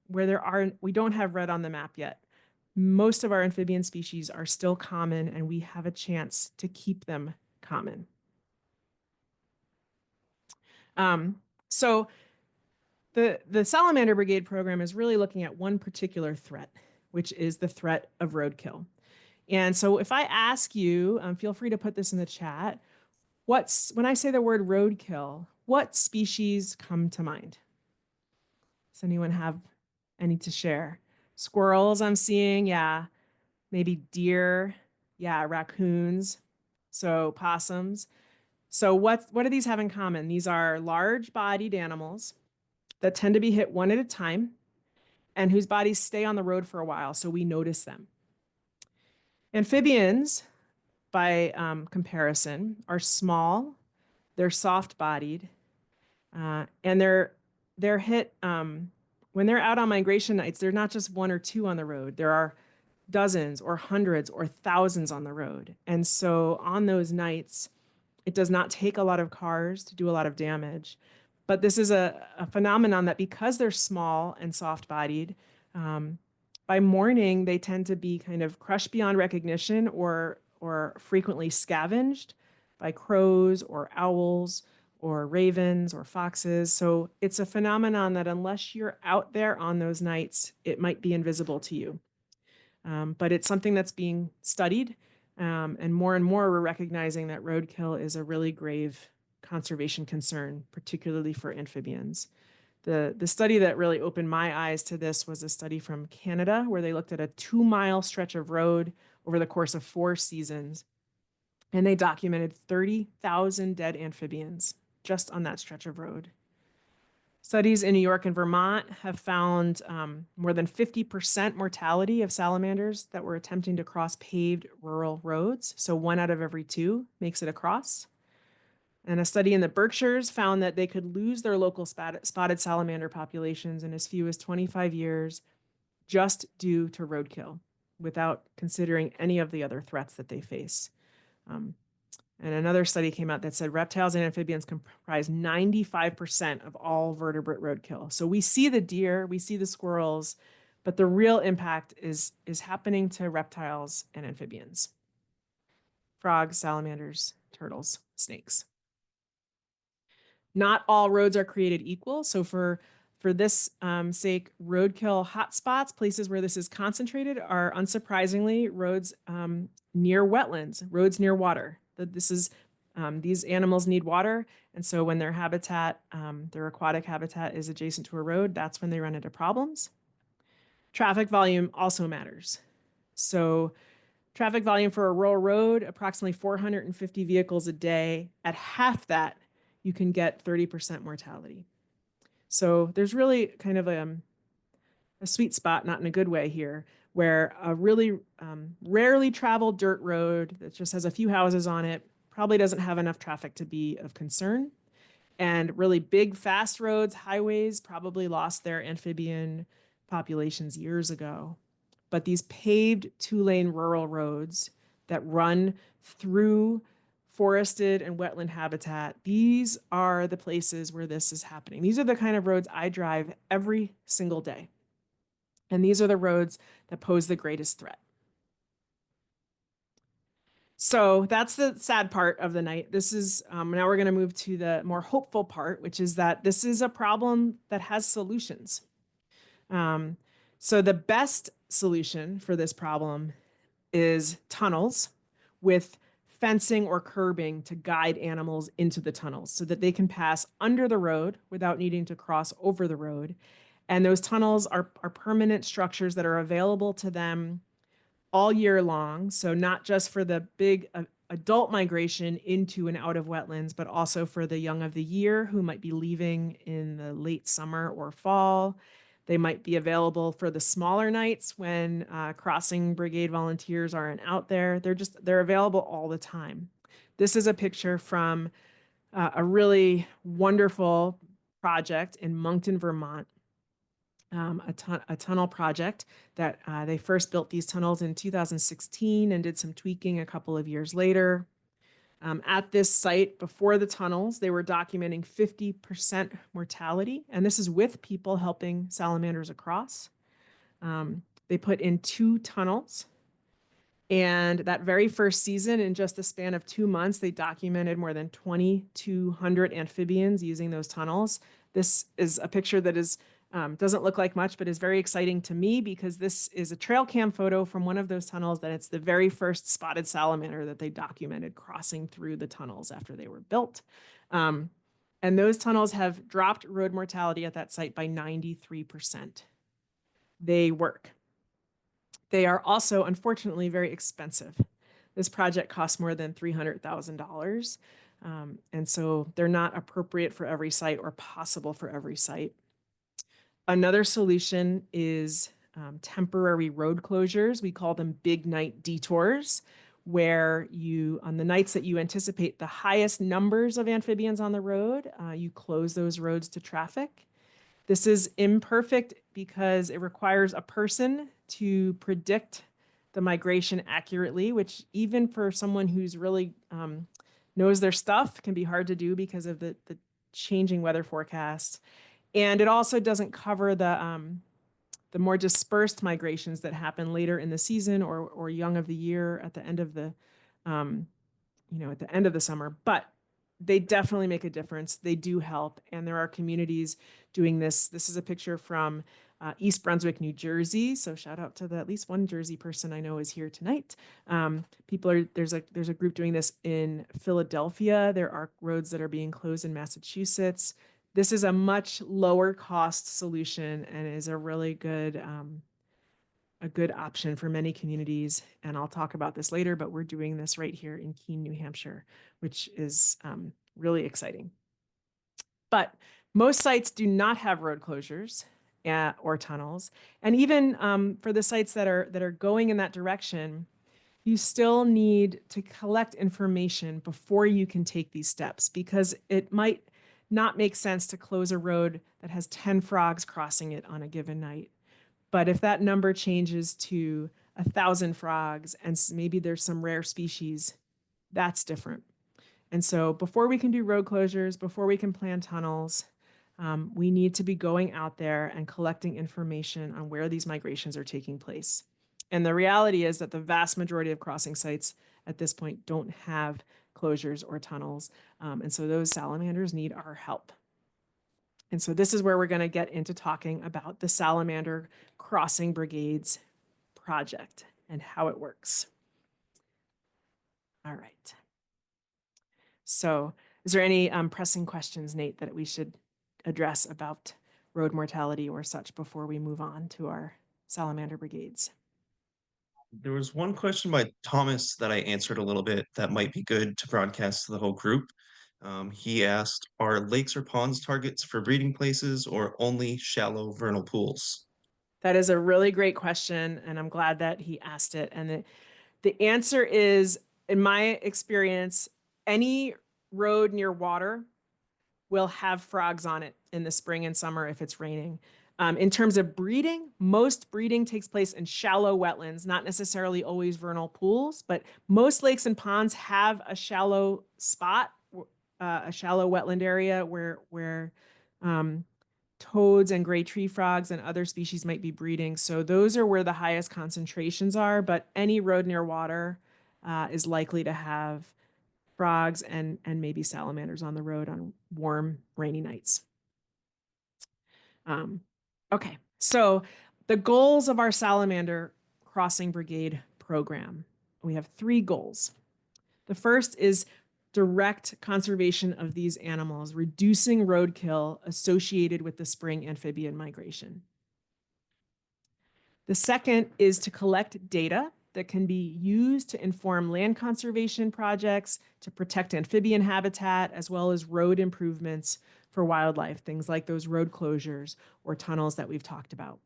where we don't have red on the map yet, most of our amphibian species are still common, and we have a chance to keep them common. So the Salamander Brigade program is really looking at one particular threat, which is the threat of roadkill. And so if I ask you, feel free to put this in the chat, when I say the word roadkill, what species come to mind? Does anyone have any to share? Squirrels, I'm seeing, yeah. Maybe deer, yeah, raccoons, so possums. So what do these have in common? These are large-bodied animals that tend to be hit one at a time and whose bodies stay on the road for a while, so we notice them. Amphibians, by comparison, are small, they're soft-bodied, and they're hit when they're out on migration nights. They're not just one or two on the road. There are dozens or hundreds or thousands on the road. And so on those nights, it does not take a lot of cars to do a lot of damage. But this is a phenomenon that, because they're small and soft-bodied, by morning they tend to be kind of crushed beyond recognition or frequently scavenged by crows or owls or ravens or foxes. So it's a phenomenon that, unless you're out there on those nights, it might be invisible to you. But it's something that's being studied, and more we're recognizing that roadkill is a really grave conservation concern, particularly for amphibians. The study that really opened my eyes to this was a study from Canada, where they looked at a 2-mile stretch of road over the course of 4 seasons, and they documented 30,000 dead amphibians just on that stretch of road. Studies in New York and Vermont have found more than 50% mortality of salamanders that were attempting to cross paved rural roads. So 1 out of every 2 makes it across. And a study in the Berkshires found that they could lose their local spotted salamander populations in as few as 25 years just due to roadkill, without considering any of the other threats that they face. And another study came out that said reptiles and amphibians comprise 95% of all vertebrate roadkill. So we see the deer, we see the squirrels, but the real impact is happening to reptiles and amphibians. Frogs, salamanders, turtles, snakes. Not all roads are created equal. So for this sake, roadkill hotspots, places where this is concentrated, are unsurprisingly roads near wetlands, roads near water. These animals need water, and so when their habitat, their aquatic habitat, is adjacent to a road, that's when they run into problems. Traffic volume also matters. So traffic volume for a rural road, approximately 450 vehicles a day. At half that, you can get 30% mortality. So there's really kind of a sweet spot, not in a good way here, where a really rarely traveled dirt road that just has a few houses on it probably doesn't have enough traffic to be of concern. And really big, fast roads, highways, probably lost their amphibian populations years ago. But these paved 2-lane rural roads that run through forested and wetland habitat, these are the places where this is happening. These are the kind of roads I drive every single day. And these are the roads that pose the greatest threat. So that's the sad part of the night. This is, now we're going to move to the more hopeful part, which is that this is a problem that has solutions. So the best solution for this problem is tunnels with fencing or curbing to guide animals into the tunnels so that they can pass under the road without needing to cross over the road. And those tunnels are permanent structures that are available to them all year long. So not just for the big adult migration into and out of wetlands, but also for the young of the year who might be leaving in the late summer or fall. They might be available for the smaller nights when crossing brigade volunteers aren't out there. They're available all the time. This is a picture from a really wonderful project in Moncton, Vermont. A tunnel project that they first built these tunnels in 2016 and did some tweaking a couple of years later. At this site, before the tunnels, they were documenting 50% mortality, and this is with people helping salamanders across. They put in 2 tunnels, and that very first season, in just the span of 2 months, they documented more than 2,200 amphibians using those tunnels. This is a picture that is doesn't look like much, but is very exciting to me because this is a trail cam photo from one of those tunnels. That it's the very first spotted salamander that they documented crossing through the tunnels after they were built. And those tunnels have dropped road mortality at that site by 93%. They work. They are also, unfortunately, very expensive. This project costs more than $300,000. And so they're not appropriate for every site or possible for every site. Another solution is temporary road closures. We call them big night detours, where you, on the nights that you anticipate the highest numbers of amphibians on the road, you close those roads to traffic. This is imperfect because it requires a person to predict the migration accurately, which even for someone who's really knows their stuff can be hard to do because of the changing weather forecasts. And it also doesn't cover the more dispersed migrations that happen later in the season or young of the year at the end of the at the end of the summer. But they definitely make a difference. They do help, and there are communities doing this. This is a picture from East Brunswick, New Jersey. So shout out to at least one Jersey person I know is here tonight. There's a group doing this in Philadelphia. There are roads that are being closed in Massachusetts. This is a much lower cost solution and is a really good option for many communities. And I'll talk about this later, but we're doing this right here in Keene, New Hampshire, which is really exciting. But most sites do not have road closures or tunnels. And even for the sites that are going in that direction, you still need to collect information before you can take these steps, because it might not make sense to close a road that has 10 frogs crossing it on a given night. But if that number changes to 1,000 frogs and maybe there's some rare species, that's different. And so before we can do road closures, before we can plan tunnels, we need to be going out there and collecting information on where these migrations are taking place. And the reality is that the vast majority of crossing sites at this point don't have closures or tunnels. And so those salamanders need our help. And so this is where we're going to get into talking about the Salamander Crossing Brigades project and how it works. All right. So is there any pressing questions, Nate, that we should address about road mortality or such before we move on to our Salamander Brigades? There was one question by Thomas that I answered a little bit that might be good to broadcast to the whole group. He asked, are lakes or ponds targets for breeding places or only shallow vernal pools? That is a really great question, and I'm glad that he asked it. And the answer is, in my experience, any road near water will have frogs on it in the spring and summer if it's raining. In terms of breeding, most breeding takes place in shallow wetlands, not necessarily always vernal pools, but most lakes and ponds have a shallow spot, a shallow wetland area where toads and gray tree frogs and other species might be breeding. So those are where the highest concentrations are, but any road near water is likely to have frogs and maybe salamanders on the road on warm, rainy nights. Okay, so the goals of our Salamander Crossing Brigade program. We have 3 goals. The first is direct conservation of these animals, reducing roadkill associated with the spring amphibian migration. The second is to collect data that can be used to inform land conservation projects, to protect amphibian habitat, as well as road improvements for wildlife, things like those road closures or tunnels that we've talked about.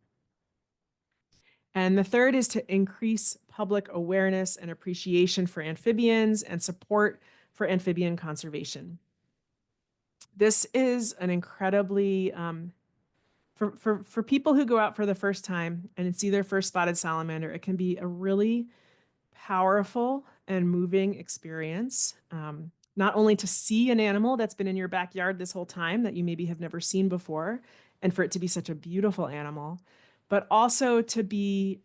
And the third is to increase public awareness and appreciation for amphibians and support for amphibian conservation. This is an incredibly, for people who go out for the first time and see their first spotted salamander, it can be a really powerful and moving experience. Not only to see an animal that's been in your backyard this whole time that you maybe have never seen before, and for it to be such a beautiful animal, but also to be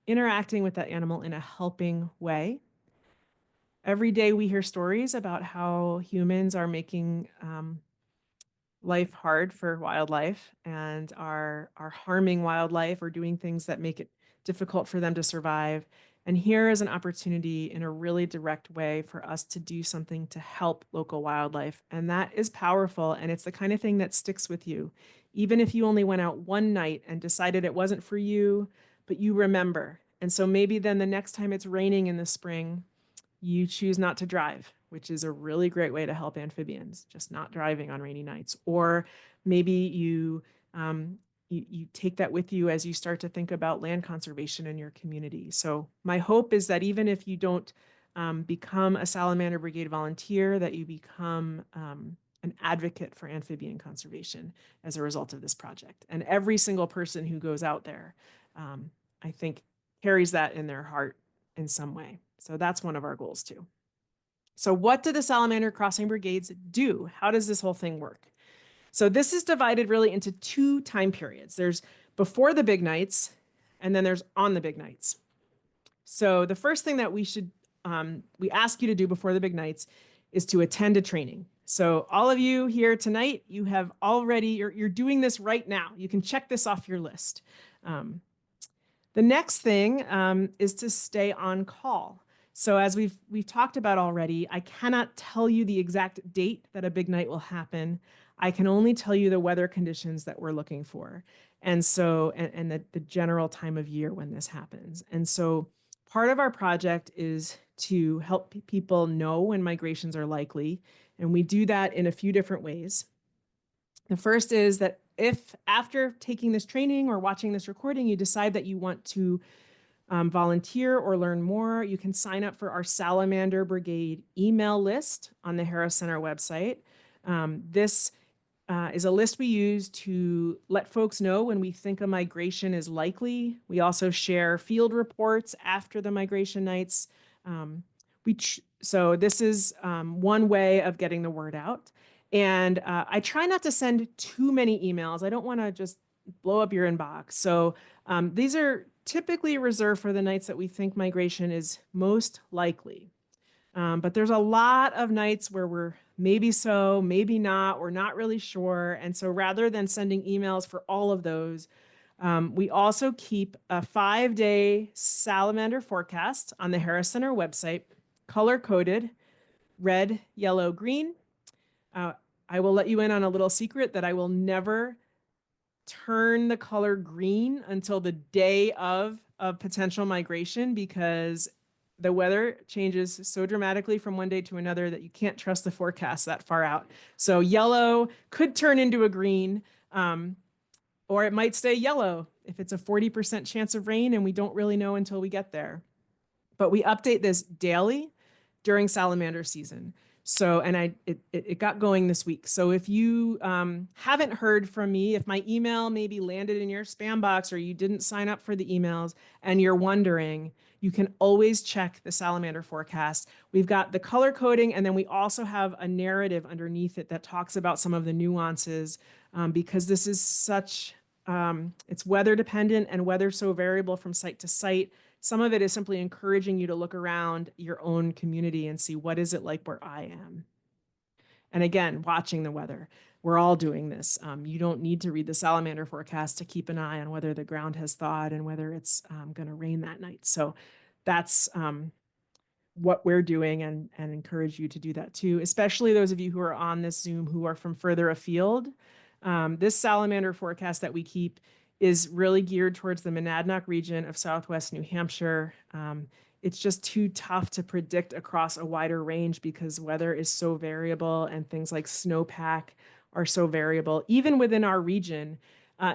interacting with that animal in a helping way. Every day we hear stories about how humans are making life hard for wildlife and are harming wildlife or doing things that make it difficult for them to survive. And here is an opportunity in a really direct way for us to do something to help local wildlife. And that is powerful. And it's the kind of thing that sticks with you. Even if you only went out one night and decided it wasn't for you, but you remember. And so maybe then the next time it's raining in the spring, you choose not to drive, which is a really great way to help amphibians, just not driving on rainy nights. Or maybe you take that with you as you start to think about land conservation in your community. So my hope is that even if you don't become a Salamander Brigade volunteer, that you become an advocate for amphibian conservation as a result of this project. And every single person who goes out there, I think, carries that in their heart in some way. So that's one of our goals too. So what do the Salamander Crossing Brigades do? How does this whole thing work? So this is divided really into two time periods. There's before the big nights, and then there's on the big nights. So the first thing that we ask you to do before the big nights is to attend a training. So all of you here tonight, you have already, you're doing this right now. You can check this off your list. The next thing is to stay on call. So as we've talked about already, I cannot tell you the exact date that a big night will happen. I can only tell you the weather conditions that we're looking for. And so, and the general time of year when this happens. And so part of our project is to help people know when migrations are likely. And we do that in a few different ways. The first is that if after taking this training or watching this recording, you decide that you want to volunteer or learn more, you can sign up for our Salamander Brigade email list on the Harris Center website. This is a list we use to let folks know when we think a migration is likely. We also share field reports after the migration nights. So this is one way of getting the word out. And I try not to send too many emails. I don't want to just blow up your inbox. So these are typically reserved for the nights that we think migration is most likely. But there's a lot of nights where we're maybe so, maybe not, we're not really sure. And so rather than sending emails for all of those, we also keep a 5-day salamander forecast on the Harris Center website, color coded, red, yellow, green. I will let you in on a little secret that I will never turn the color green until the day of potential migration, because the weather changes so dramatically from one day to another that you can't trust the forecast that far out. So yellow could turn into a green, or it might stay yellow if it's a 40% chance of rain and we don't really know until we get there. But we update this daily during salamander season. So, and it got going this week. So if you haven't heard from me, if my email maybe landed in your spam box or you didn't sign up for the emails and you're wondering, you can always check the salamander forecast. We've got the color coding, and then we also have a narrative underneath it that talks about some of the nuances, because this is such, it's weather dependent and weather so variable from site to site. Some of it is simply encouraging you to look around your own community and see what is it like where I am. And again, watching the weather. We're all doing this. You don't need to read the salamander forecast to keep an eye on whether the ground has thawed and whether it's going to rain that night. So that's what we're doing, and encourage you to do that too, especially those of you who are on this Zoom who are from further afield. This salamander forecast that we keep is really geared towards the Monadnock region of Southwest New Hampshire. It's just too tough to predict across a wider range because weather is so variable and things like snowpack are so variable. Even within our region,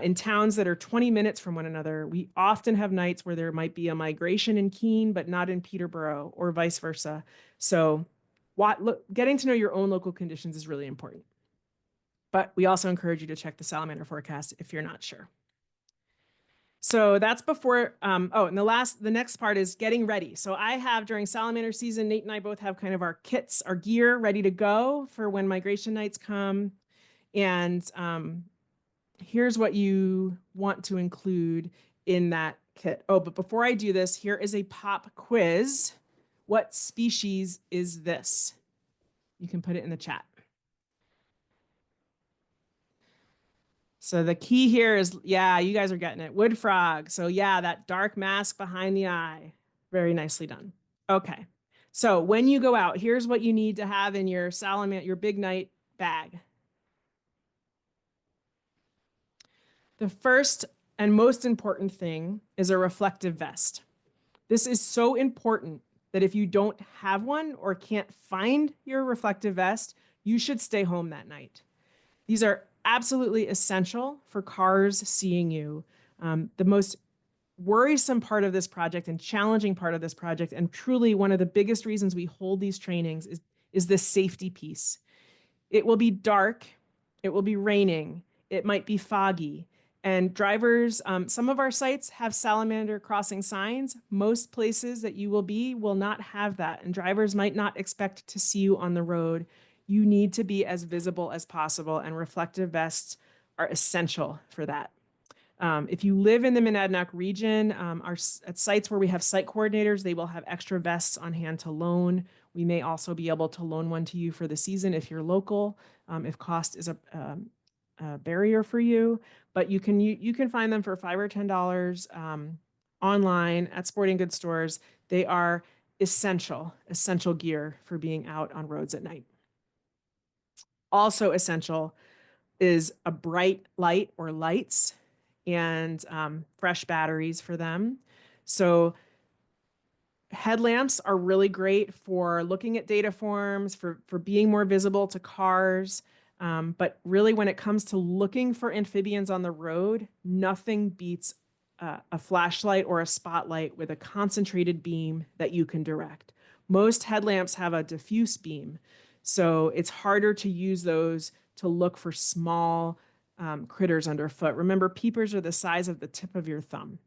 in towns that are 20 minutes from one another, we often have nights where there might be a migration in Keene, but not in Peterborough, or vice versa. So getting to know your own local conditions is really important. But we also encourage you to check the salamander forecast if you're not sure. So that's before, oh, and the next part is getting ready. So I have during salamander season, Nate and I both have kind of our kits, our gear ready to go for when migration nights come. And here's what you want to include in that kit. Oh, but before I do this, here is a pop quiz. What species is this? You can put it in the chat. So the key here is, yeah, you guys are getting it. Wood frog. So yeah, that dark mask behind the eye. Very nicely done. Okay. So when you go out, here's what you need to have in your salamander, your big night bag. The first and most important thing is a reflective vest. This is so important that if you don't have one or can't find your reflective vest, you should stay home that night. These are absolutely essential for cars seeing you. The most worrisome part of this project and challenging part of this project, and truly one of the biggest reasons we hold these trainings, is the safety piece. It will be dark, it will be raining, it might be foggy. And drivers, some of our sites have salamander crossing signs. Most places that you will be will not have that. And drivers might not expect to see you on the road. You need to be as visible as possible, and reflective vests are essential for that. If you live in the Monadnock region, at sites where we have site coordinators, they will have extra vests on hand to loan. We may also be able to loan one to you for the season if you're local, if cost is a barrier for you. But you can find them for $5 or $10 online at sporting goods stores. They are essential gear for being out on roads at night. Also essential is a bright light or lights and fresh batteries for them. So headlamps are really great for looking at data forms, for being more visible to cars. But really, when it comes to looking for amphibians on the road, nothing beats a flashlight or a spotlight with a concentrated beam that you can direct. Most headlamps have a diffuse beam, so it's harder to use those to look for small critters underfoot. Remember, peepers are the size of the tip of your thumb.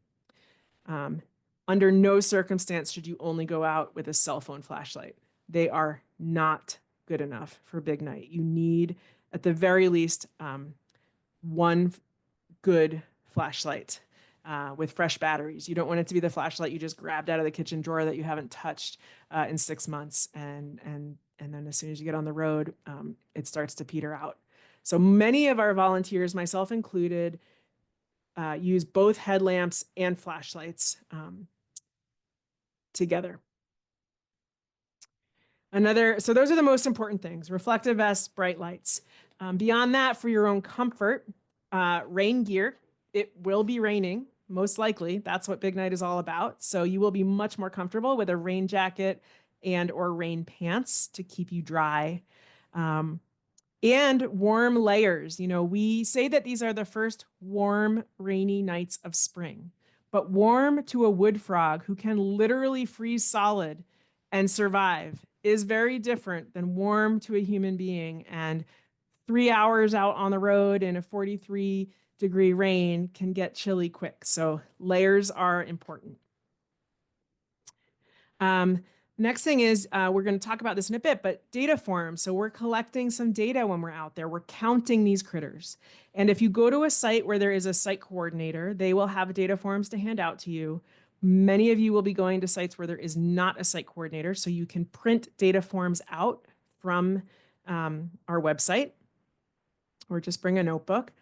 Under no circumstance should you only go out with a cell phone flashlight. They are not good enough for big night. You need, at the very least, one good flashlight with fresh batteries. You don't want it to be the flashlight you just grabbed out of the kitchen drawer that you haven't touched in 6 months, and then as soon as you get on the road, it starts to peter out. So many of our volunteers, myself included, use both headlamps and flashlights together. So those are the most important things: reflective vests, bright lights. Beyond that, for your own comfort, rain gear. It will be raining, most likely. That's what Big Night is all about. So you will be much more comfortable with a rain jacket and or rain pants to keep you dry. And warm layers. You know, we say that these are the first warm, rainy nights of spring, but warm to a wood frog who can literally freeze solid and survive is very different than warm to a human being. And 3 hours out on the road in a 43-degree rain can get chilly quick. So layers are important. Next thing is, we're going to talk about this in a bit, but data forms. So we're collecting some data when we're out there. We're counting these critters. And if you go to a site where there is a site coordinator, they will have data forms to hand out to you. Many of you will be going to sites where there is not a site coordinator, so you can print data forms out from our website, or just bring a notebook.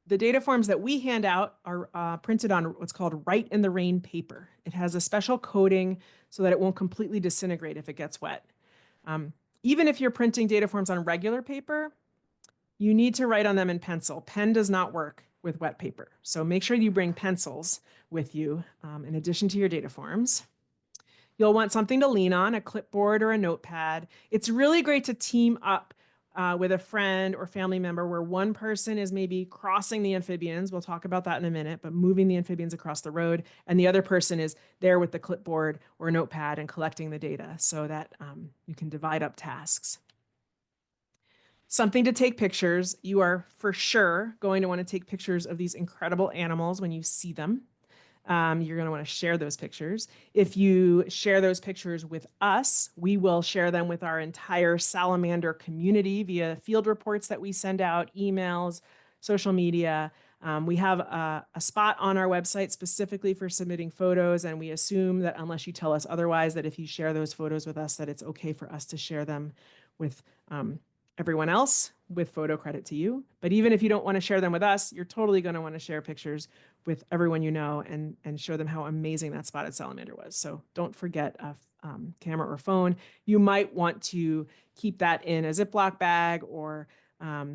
The data forms that we hand out are printed on what's called Write in the Rain paper. It has a special coating so that it won't completely disintegrate if it gets wet. Even if you're printing data forms on regular paper, you need to write on them in pencil. Pen does not work with wet paper. So make sure you bring pencils with you in addition to your data forms. You'll want something to lean on, a clipboard or a notepad. It's really great to team up with a friend or family member where one person is maybe crossing the amphibians. We'll talk about that in a minute, but moving the amphibians across the road. And the other person is there with the clipboard or notepad and collecting the data so that you can divide up tasks. Something to take pictures. You are for sure going to want to take pictures of these incredible animals when you see them. You're going to want to share those pictures. If you share those pictures with us, we will share them with our entire salamander community via field reports that we send out, emails, social media. We have a spot on our website specifically for submitting photos, and we assume that unless you tell us otherwise, that if you share those photos with us, that it's okay for us to share them with everyone else with photo credit to you. But even if you don't want to share them with us, you're totally going to want to share pictures with everyone you know and show them how amazing that spotted salamander was. So don't forget a camera or phone. You might want to keep that in a Ziploc bag or a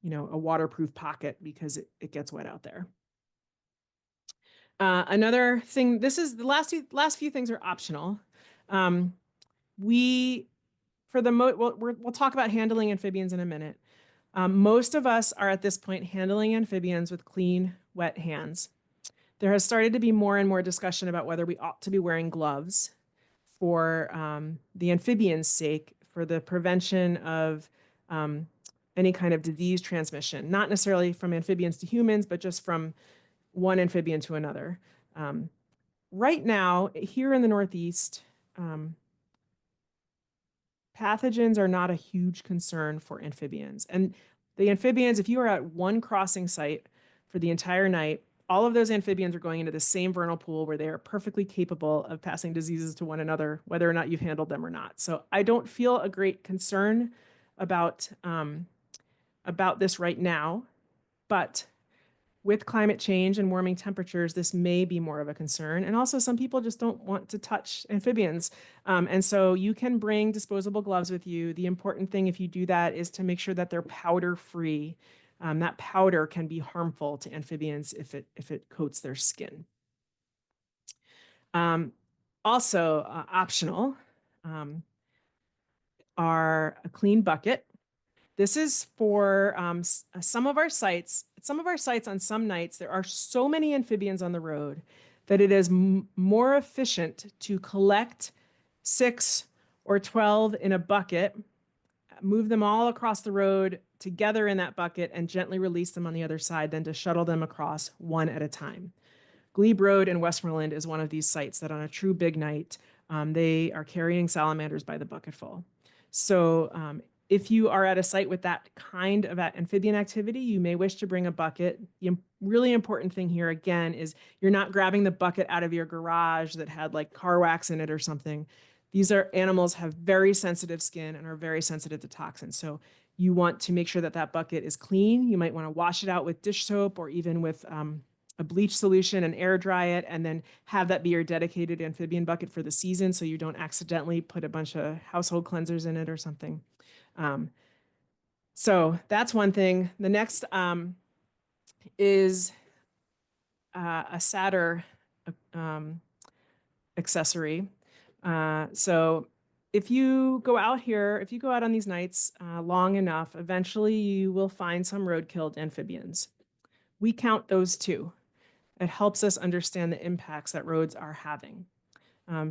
waterproof pocket because it gets wet out there. Another thing, this is the last few things are optional. We for the we'll talk about handling amphibians in a minute. Most of us are at this point handling amphibians with clean, wet hands. There has started to be more and more discussion about whether we ought to be wearing gloves for the amphibians' sake, for the prevention of any kind of disease transmission, not necessarily from amphibians to humans, but just from one amphibian to another. Right now, here in the Northeast, pathogens are not a huge concern for amphibians. And the amphibians, if you are at one crossing site for the entire night, all of those amphibians are going into the same vernal pool where they are perfectly capable of passing diseases to one another, whether or not you've handled them or not. So I don't feel a great concern about this right now, but with climate change and warming temperatures, this may be more of a concern. And also, some people just don't want to touch amphibians. And so you can bring disposable gloves with you. The important thing, if you do that, is to make sure that they're powder free. That powder can be harmful to amphibians if it coats their skin. Also, optional are a clean bucket. This is for some of our sites. Some of our sites on some nights, there are so many amphibians on the road that it is more efficient to collect 6 or 12 in a bucket, move them all across the road together in that bucket, and gently release them on the other side than to shuttle them across one at a time. Glebe Road in Westmoreland is one of these sites that on a true big night, they are carrying salamanders by the bucketful. So if you are at a site with that kind of amphibian activity, you may wish to bring a bucket. The really important thing here, again, is you're not grabbing the bucket out of your garage that had like car wax in it or something. These are animals have very sensitive skin and are very sensitive to toxins. So you want to make sure that that bucket is clean. You might want to wash it out with dish soap or even with a bleach solution and air dry it, and then have that be your dedicated amphibian bucket for the season so you don't accidentally put a bunch of household cleansers in it or something. So that's one thing. The next is a sadder accessory. So if you go out here, if you go out on these nights long enough, eventually you will find some road-killed amphibians. We count those too. It helps us understand the impacts that roads are having.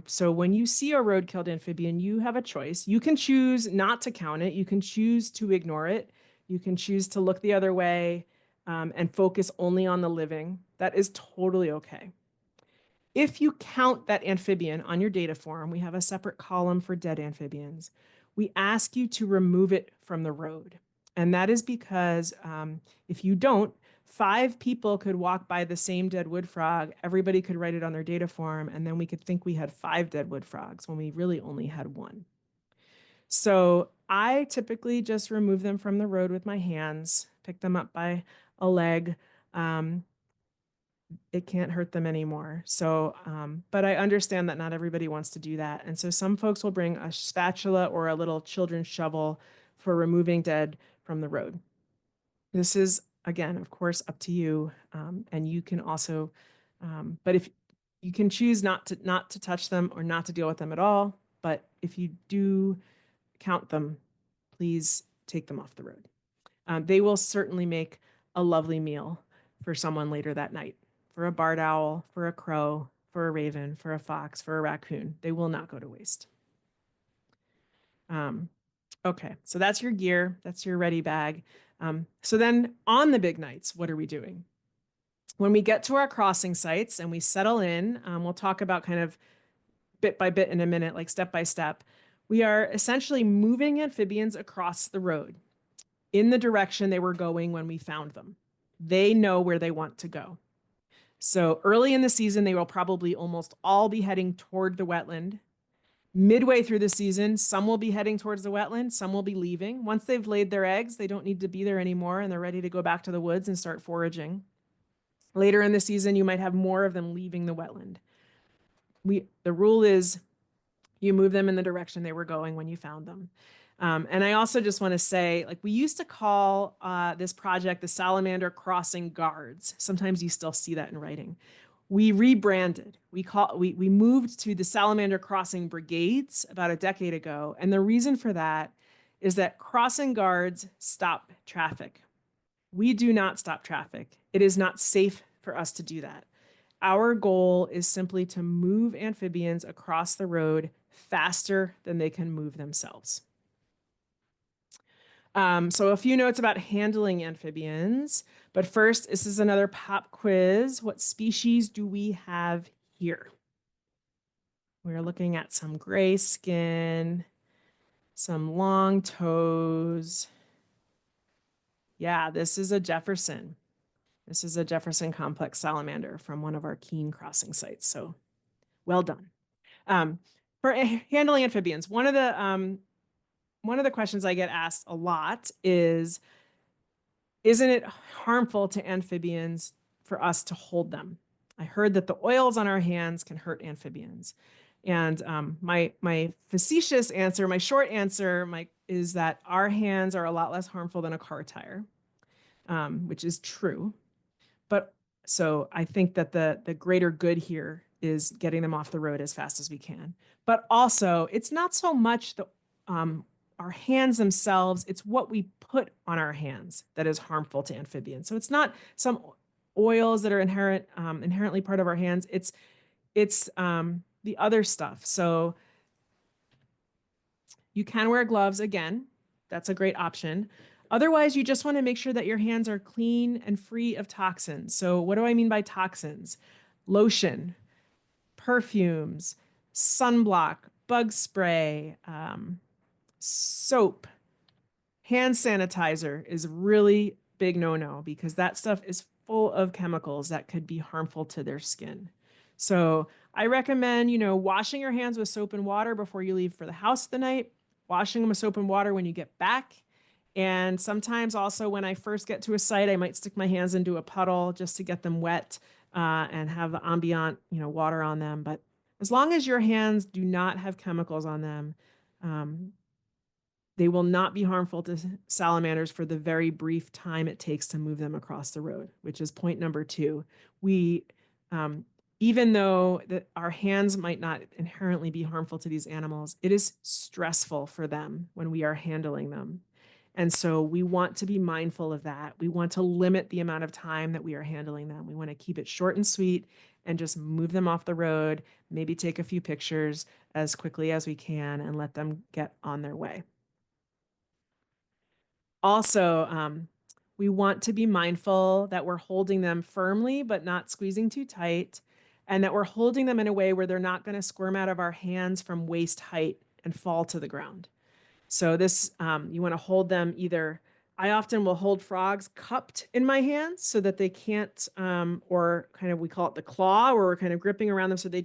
So when you see a road-killed amphibian, you have a choice. You can choose not to count it. You can choose to ignore it. You can choose to look the other way and focus only on the living. That is totally okay. If you count that amphibian on your data form, we have a separate column for dead amphibians. We ask you to remove it from the road. And that is because if you don't, 5 people could walk by the same dead wood frog. Everybody could write it on their data form, and then we could think we had 5 dead wood frogs when we really only had 1. So I typically just remove them from the road with my hands, pick them up by a leg. It can't hurt them anymore. So, but I understand that not everybody wants to do that. And so some folks will bring a spatula or a little children's shovel for removing dead from the road. This is, again, of course, up to you. And you can also, but if you can choose not to touch them or not to deal with them at all. But if you do count them, please take them off the road. They will certainly make a lovely meal for someone later that night. For a barred owl, for a crow, for a raven, for a fox, for a raccoon. They will not go to waste. Okay, so that's your gear, that's your ready bag. So then on the big nights, what are we doing? When we get to our crossing sites and we settle in, we'll talk about kind of bit by bit in a minute, like step by step. We are essentially moving amphibians across the road in the direction they were going when we found them. They know where they want to go. So early in the season, they will probably almost all be heading toward the wetland. Midway through the season, some will be heading towards the wetland, some will be leaving. Once they've laid their eggs, they don't need to be there anymore and they're ready to go back to the woods and start foraging. Later in the season, you might have more of them leaving the wetland. The rule is you move them in the direction they were going when you found them. And I also just want to say, like, we used to call this project the Salamander Crossing Guards. Sometimes you still see that in writing. We rebranded. We moved to the Salamander Crossing Brigades about a decade ago. And the reason for that is that crossing guards stop traffic. We do not stop traffic. It is not safe for us to do that. Our goal is simply to move amphibians across the road faster than they can move themselves. So a few notes about handling amphibians. But first, this is another pop quiz. What species do we have here? We're looking at some gray skin, some long toes. Yeah, this is a Jefferson. This is a Jefferson complex salamander from one of our Keene crossing sites. So well done. For handling amphibians, one of the questions I get asked a lot is, isn't it harmful to amphibians for us to hold them? I heard that the oils on our hands can hurt amphibians. And my facetious answer, my short answer, is that our hands are a lot less harmful than a car tire, which is true. But so I think that the greater good here is getting them off the road as fast as we can. But also, it's not so much our hands themselves, it's what we put on our hands that is harmful to amphibians. So it's not some oils that are inherently part of our hands. It's the other stuff. So you can wear gloves again. That's a great option. Otherwise, you just want to make sure that your hands are clean and free of toxins. So what do I mean by toxins? Lotion, perfumes, sunblock, bug spray, soap, hand sanitizer is really big no-no because that stuff is full of chemicals that could be harmful to their skin. So I recommend, washing your hands with soap and water before you leave for the house the night, washing them with soap and water when you get back. And sometimes also when I first get to a site, I might stick my hands into a puddle just to get them wet and have the ambient, water on them. But as long as your hands do not have chemicals on them, they will not be harmful to salamanders for the very brief time it takes to move them across the road, which is point number 2. We, even though our hands might not inherently be harmful to these animals, it is stressful for them when we are handling them. And so we want to be mindful of that. We want to limit the amount of time that we are handling them. We want to keep it short and sweet and just move them off the road, maybe take a few pictures as quickly as we can and let them get on their way. Also, we want to be mindful that we're holding them firmly, but not squeezing too tight, and that we're holding them in a way where they're not going to squirm out of our hands from waist height and fall to the ground. So this, you want to hold them either, I often will hold frogs cupped in my hands so that they can't, or kind of, we call it the claw, where we're kind of gripping around them so they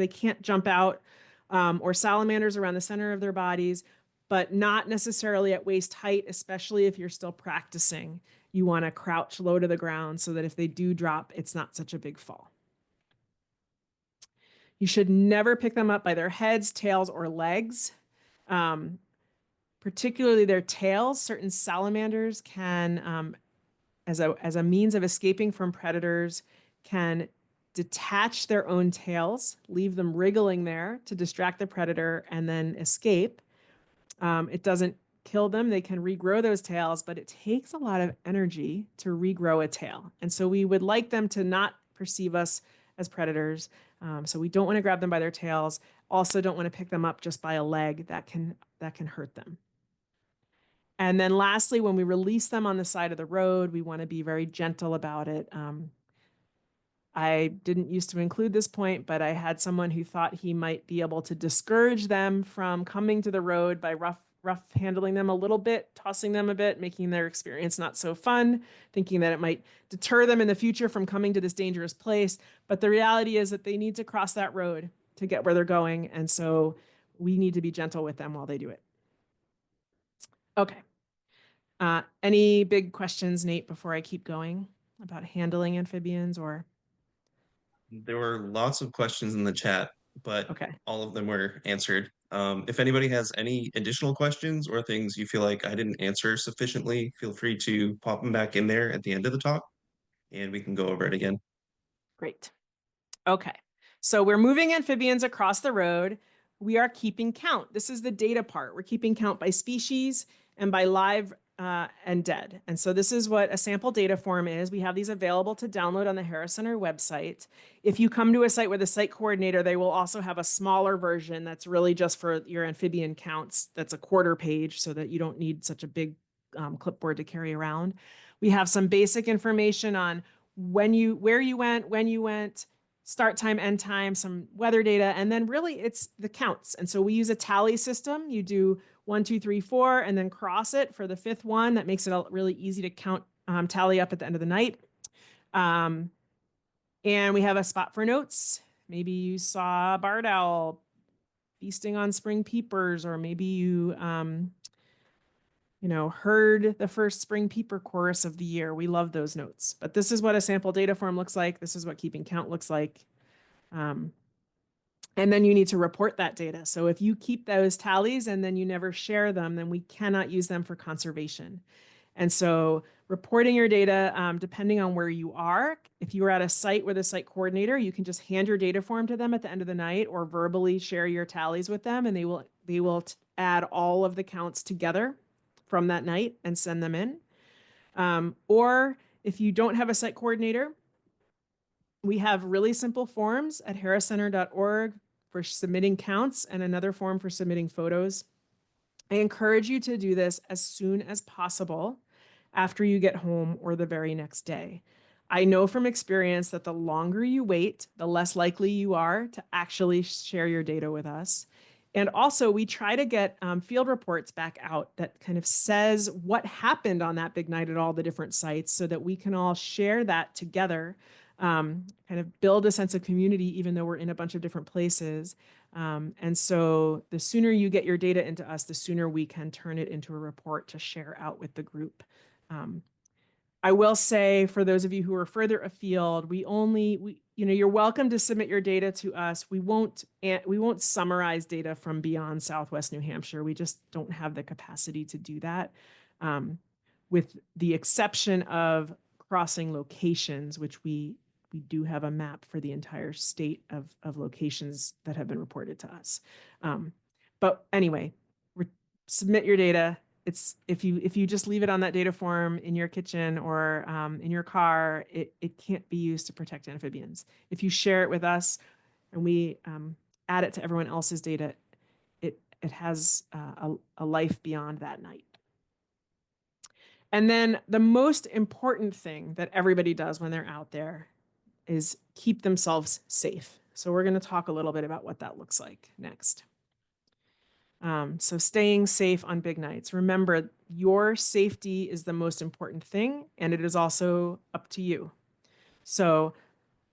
can't jump out, or salamanders around the center of their bodies, but not necessarily at waist height, especially if you're still practicing. You want to crouch low to the ground so that if they do drop, it's not such a big fall. You should never pick them up by their heads, tails, or legs. Particularly their tails. Certain salamanders can, as a means of escaping from predators, can detach their own tails, leave them wriggling there to distract the predator, and then escape. It doesn't kill them. They can regrow those tails, but it takes a lot of energy to regrow a tail. And so we would like them to not perceive us as predators. So we don't want to grab them by their tails. Also don't want to pick them up just by a leg. That can hurt them. And then lastly, when we release them on the side of the road, we want to be very gentle about it. I didn't used to include this point, but I had someone who thought he might be able to discourage them from coming to the road by rough handling them a little bit, tossing them a bit, making their experience not so fun, thinking that it might deter them in the future from coming to this dangerous place. But the reality is that they need to cross that road to get where they're going. And so we need to be gentle with them while they do it. Okay. Any big questions, Nate, before I keep going about handling amphibians or? There were lots of questions in the chat, but Okay. all of them were answered. If anybody has any additional questions or things you feel like I didn't answer sufficiently, feel free to pop them back in there at the end of the talk and we can go over it again. Great. Okay. So we're moving amphibians across the road. We are keeping count. This is the data part. We're keeping count by species and by live and dead. And so this is what a sample data form is. We have these available to download on the Harris Center website. If you come to a site with a site coordinator, they will also have a smaller version that's really just for your amphibian counts. That's a quarter page so that you don't need such a big clipboard to carry around. We have some basic information on where you went, when you went, start time, end time, some weather data, and then really it's the counts. And so we use a tally system. You do 1, 2, 3, 4, and then cross it for the fifth one. That makes it really easy to count, tally up at the end of the night. And we have a spot for notes. Maybe you saw a barred owl feasting on spring peepers, or maybe you, heard the first spring peeper chorus of the year. We love those notes. But this is what a sample data form looks like. This is what keeping count looks like. And then you need to report that data. So if you keep those tallies and then you never share them, then we cannot use them for conservation. And so reporting your data, depending on where you are, if you are at a site with a site coordinator, you can just hand your data form to them at the end of the night or verbally share your tallies with them, and they will add all of the counts together from that night and send them in. Or if you don't have a site coordinator, we have really simple forms at harriscenter.org for submitting counts and another form for submitting photos. I encourage you to do this as soon as possible after you get home or the very next day. I know from experience that the longer you wait, the less likely you are to actually share your data with us. And also, we try to get field reports back out that kind of says what happened on that big night at all the different sites so that we can all share that together, kind of build a sense of community, even though we're in a bunch of different places. And so the sooner you get your data into us, the sooner we can turn it into a report to share out with the group. I will say for those of you who are further afield, you're welcome to submit your data to us. We won't summarize data from beyond Southwest New Hampshire. We just don't have the capacity to do that. With the exception of crossing locations, which we do have a map for the entire state of locations that have been reported to us. But anyway, submit your data. It's if you just leave it on that data form in your kitchen or in your car, it can't be used to protect amphibians. If you share it with us and we add it to everyone else's data, it has a life beyond that night. And then the most important thing that everybody does when they're out there is keep themselves safe. So we're going to talk a little bit about what that looks like next. So staying safe on big nights. Remember, your safety is the most important thing, and it is also up to you. So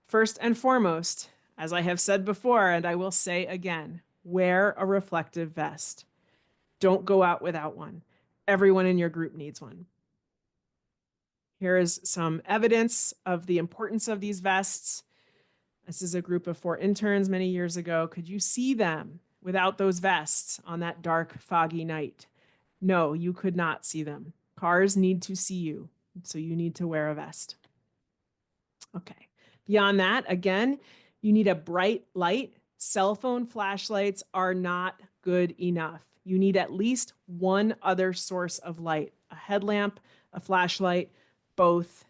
first and foremost, as I have said before, and I will say again, wear a reflective vest. Don't go out without one. Everyone in your group needs one. Here is some evidence of the importance of these vests. This is a group of 4 interns many years ago. Could you see them without those vests on that dark, foggy night? No, you could not see them. Cars need to see you, so you need to wear a vest. Okay. Beyond that, again, you need a bright light. Cell phone flashlights are not good enough. You need at least one other source of light, a headlamp, a flashlight, both.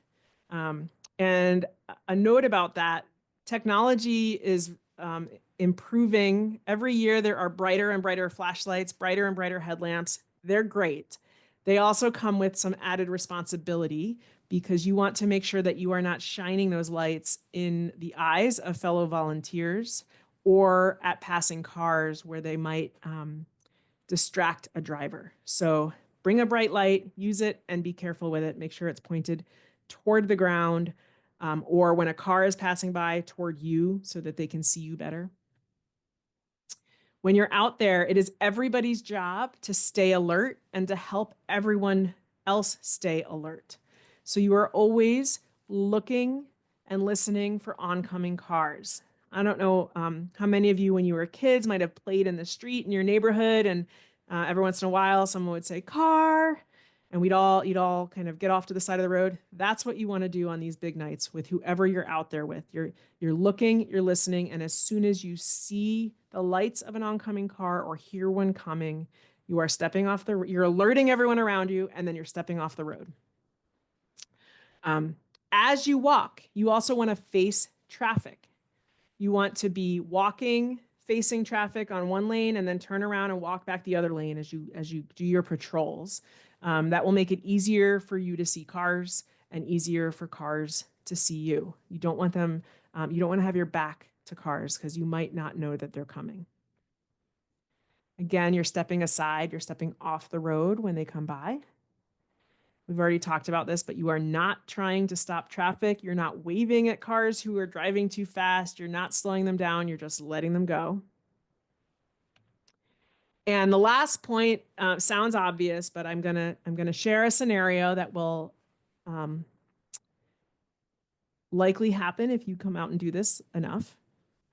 And a note about that, technology is improving. Every year there are brighter and brighter flashlights, brighter and brighter headlamps. They're great. They also come with some added responsibility because you want to make sure that you are not shining those lights in the eyes of fellow volunteers or at passing cars where they might distract a driver. So bring a bright light, use it, and be careful with it. Make sure it's pointed toward the ground, or when a car is passing by, toward you so that they can see you better. When you're out there, it is everybody's job to stay alert and to help everyone else stay alert. So you are always looking and listening for oncoming cars. I don't know how many of you, when you were kids, might have played in the street in your neighborhood, and every once in a while, someone would say "car," and you'd all kind of get off to the side of the road. That's what you want to do on these big nights with whoever you're out there with. You're looking, you're listening, and as soon as you see the lights of an oncoming car or hear one coming, you're alerting everyone around you, and then you're stepping off the road. As you walk, you also want to face traffic. You want to be walking, facing traffic on one lane, and then turn around and walk back the other lane as you do your patrols. That will make it easier for you to see cars and easier for cars to see you. You don't want to have your back to cars because you might not know that they're coming. Again, you're stepping aside, you're stepping off the road when they come by. We've already talked about this, but you are not trying to stop traffic. You're not waving at cars who are driving too fast. You're not slowing them down. You're just letting them go. And the last point sounds obvious, but I'm gonna share a scenario that will likely happen if you come out and do this enough.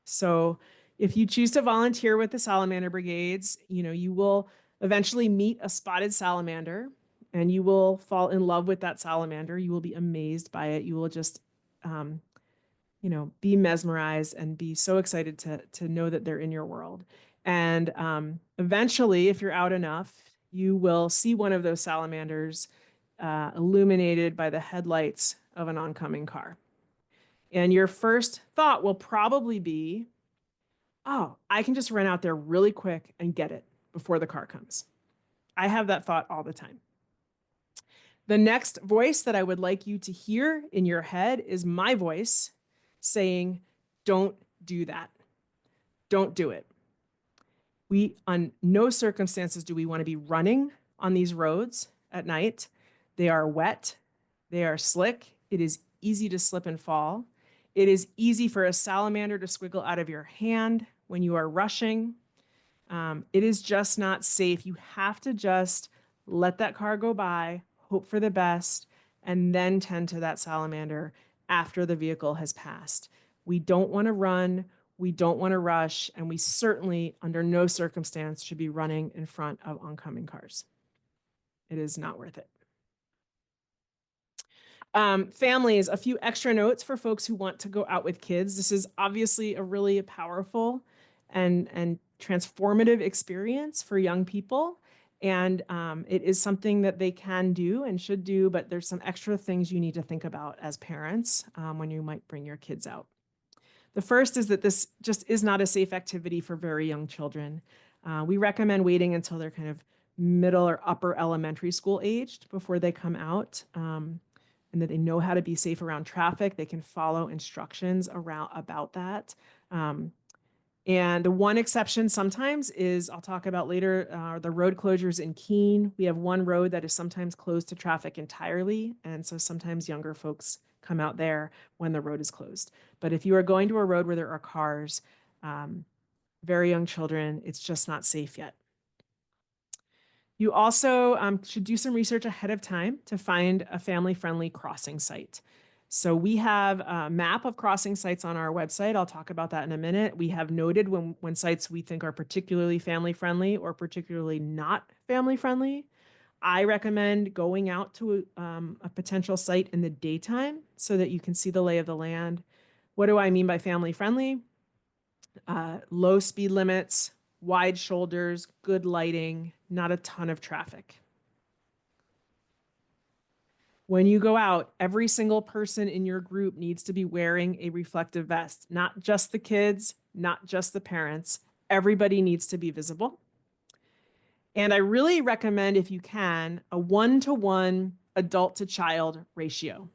So if you choose to volunteer with the Salamander Brigades, you will eventually meet a spotted salamander and you will fall in love with that salamander. You will be amazed by it. You will just, be mesmerized and be so excited to know that they're in your world. And eventually, if you're out enough, you will see one of those salamanders illuminated by the headlights of an oncoming car. And your first thought will probably be, oh, I can just run out there really quick and get it before the car comes. I have that thought all the time. The next voice that I would like you to hear in your head is my voice saying, don't do that. Don't do it. On no circumstances do we want to be running on these roads at night. They are wet. They are slick. It is easy to slip and fall. It is easy for a salamander to squiggle out of your hand when you are rushing. It is just not safe. You have to just let that car go by, hope for the best, and then tend to that salamander after the vehicle has passed. We don't want to run, we don't want to rush, and we certainly, under no circumstance, should be running in front of oncoming cars. It is not worth it. Families, a few extra notes for folks who want to go out with kids. This is obviously a really powerful and transformative experience for young people. And it is something that they can do and should do, but there's some extra things you need to think about as parents when you might bring your kids out. The first is that this just is not a safe activity for very young children. We recommend waiting until they're kind of middle or upper elementary school aged before they come out, and that they know how to be safe around traffic. They can follow instructions about that. And the one exception sometimes is, I'll talk about later, the road closures in Keene. We have one road that is sometimes closed to traffic entirely, and so sometimes younger folks come out there when the road is closed. But if you are going to a road where there are cars, very young children, it's just not safe yet. You also should do some research ahead of time to find a family-friendly crossing site. So we have a map of crossing sites on our website. I'll talk about that in a minute. We have noted when sites we think are particularly family-friendly or particularly not family-friendly. I recommend going out to a potential site in the daytime so that you can see the lay of the land. What do I mean by family-friendly? Low speed limits, wide shoulders, good lighting, not a ton of traffic. When you go out, every single person in your group needs to be wearing a reflective vest, not just the kids, not just the parents. Everybody needs to be visible. And I really recommend, if you can, a 1-to-1 adult to child ratio.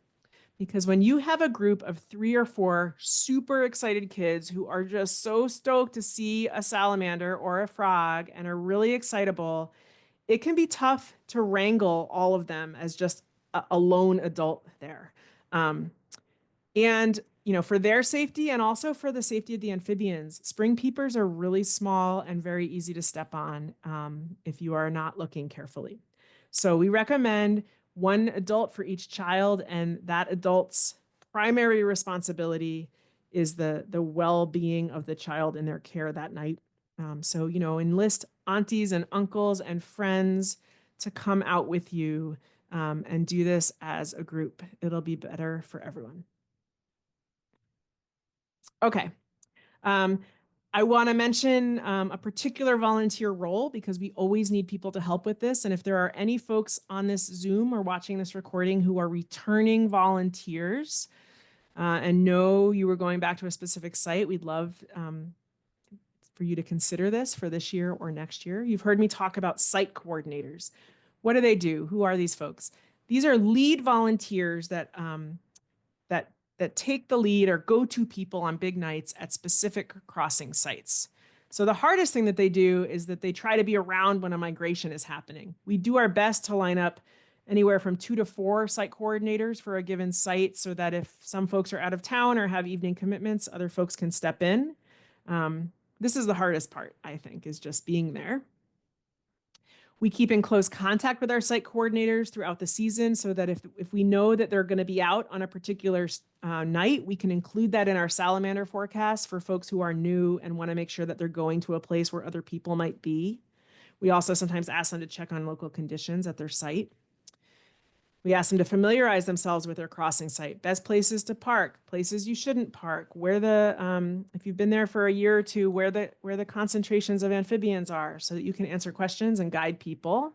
Because when you have a group of 3 or 4 super excited kids who are just so stoked to see a salamander or a frog and are really excitable, it can be tough to wrangle all of them as just a lone adult there. Um, and, for their safety and also for the safety of the amphibians, spring peepers are really small and very easy to step on if you are not looking carefully. So we recommend one adult for each child, and that adult's primary responsibility is the well-being of the child in their care that night. So, enlist aunties and uncles and friends to come out with you and do this as a group. It'll be better for everyone. Okay. Um, I want to mention a particular volunteer role because we always need people to help with this. And if there are any folks on this Zoom or watching this recording who are returning volunteers and know you were going back to a specific site, we'd love for you to consider this for this year or next year. You've heard me talk about site coordinators. What do they do? Who are these folks? These are lead volunteers that that take the lead or go-to people on big nights at specific crossing sites. So the hardest thing that they do is that they try to be around when a migration is happening. We do our best to line up anywhere from 2 to 4 site coordinators for a given site so that if some folks are out of town or have evening commitments, other folks can step in. This is the hardest part, I think, is just being there. We keep in close contact with our site coordinators throughout the season so that if we know that they're going to be out on a particular night, we can include that in our salamander forecast for folks who are new and want to make sure that they're going to a place where other people might be. We also sometimes ask them to check on local conditions at their site. We ask them to familiarize themselves with their crossing site, best places to park, places you shouldn't park, where if you've been there for a year or two, where the concentrations of amphibians are so that you can answer questions and guide people.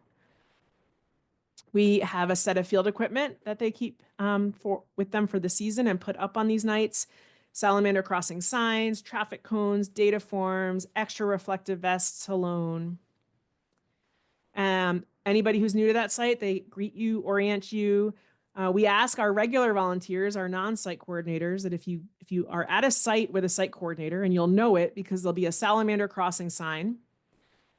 We have a set of field equipment that they keep with them for the season and put up on these nights. Salamander crossing signs, traffic cones, data forms, extra reflective vests alone. Anybody who's new to that site, they greet you, orient you. We ask our regular volunteers, our non-site coordinators, that if you are at a site with a site coordinator, and you'll know it because there'll be a salamander crossing sign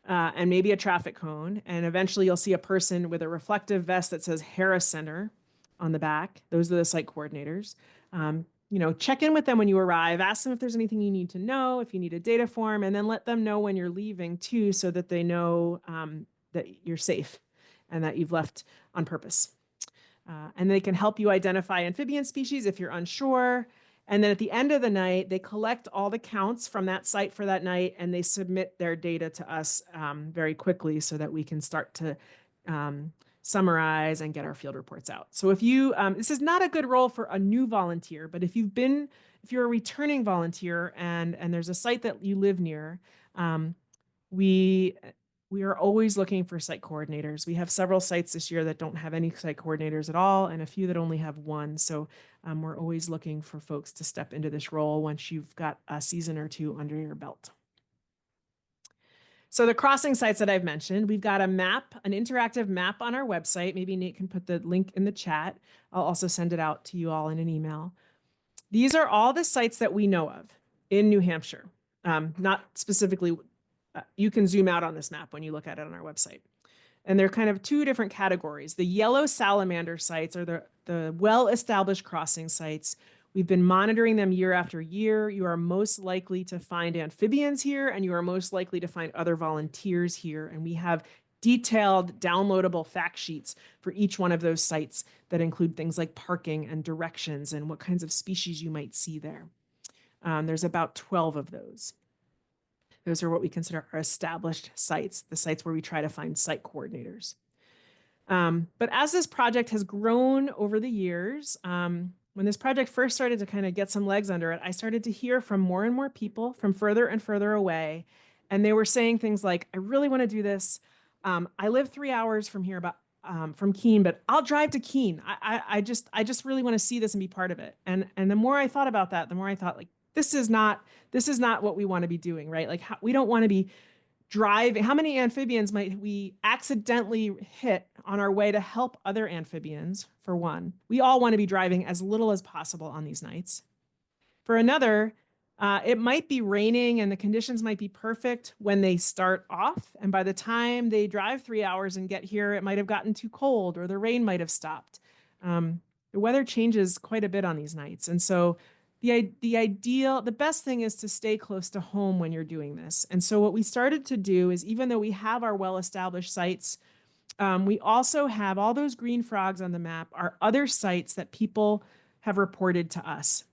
and maybe a traffic cone, and eventually you'll see a person with a reflective vest that says Harris Center on the back. Those are the site coordinators. Check in with them when you arrive, ask them if there's anything you need to know, if you need a data form, and then let them know when you're leaving too, so that they know that you're safe and that you've left on purpose. And they can help you identify amphibian species if you're unsure. And then at the end of the night, they collect all the counts from that site for that night, and they submit their data to us very quickly so that we can start to summarize and get our field reports out. So this is not a good role for a new volunteer, but if you're a returning volunteer and there's a site that you live near, we are always looking for site coordinators. We have several sites this year that don't have any site coordinators at all, and a few that only have one. So we're always looking for folks to step into this role once you've got a season or two under your belt. So the crossing sites that I've mentioned, we've got a map, an interactive map on our website. Maybe Nate can put the link in the chat. I'll also send it out to you all in an email. These are all the sites that we know of in New Hampshire, not specifically. You can zoom out on this map when you look at it on our website. And they're kind of 2 different categories. The yellow salamander sites are the well-established crossing sites. We've been monitoring them year after year. You are most likely to find amphibians here, and you are most likely to find other volunteers here. And we have detailed downloadable fact sheets for each one of those sites that include things like parking and directions and what kinds of species you might see there. There's about 12 of those. Those are what we consider our established sites, the sites where we try to find site coordinators. But as this project has grown over the years, when this project first started to kind of get some legs under it, I started to hear from more and more people from further and further away. And they were saying things like, I really want to do this. I live 3 hours from here, from Keene, but I'll drive to Keene. I just really want to see this and be part of it. And the more I thought about that, the more I thought, like, this is not what we want to be doing, right? Like, we don't want to be driving, how many amphibians might we accidentally hit on our way to help other amphibians, for one? We all want to be driving as little as possible on these nights. For another, it might be raining and the conditions might be perfect when they start off. And by the time they drive 3 hours and get here, it might have gotten too cold or the rain might have stopped. The weather changes quite a bit on these nights. And so the best thing is to stay close to home when you're doing this. And so what we started to do is, even though we have our well-established sites, we also have all those green frogs on the map are other sites that people have reported to us.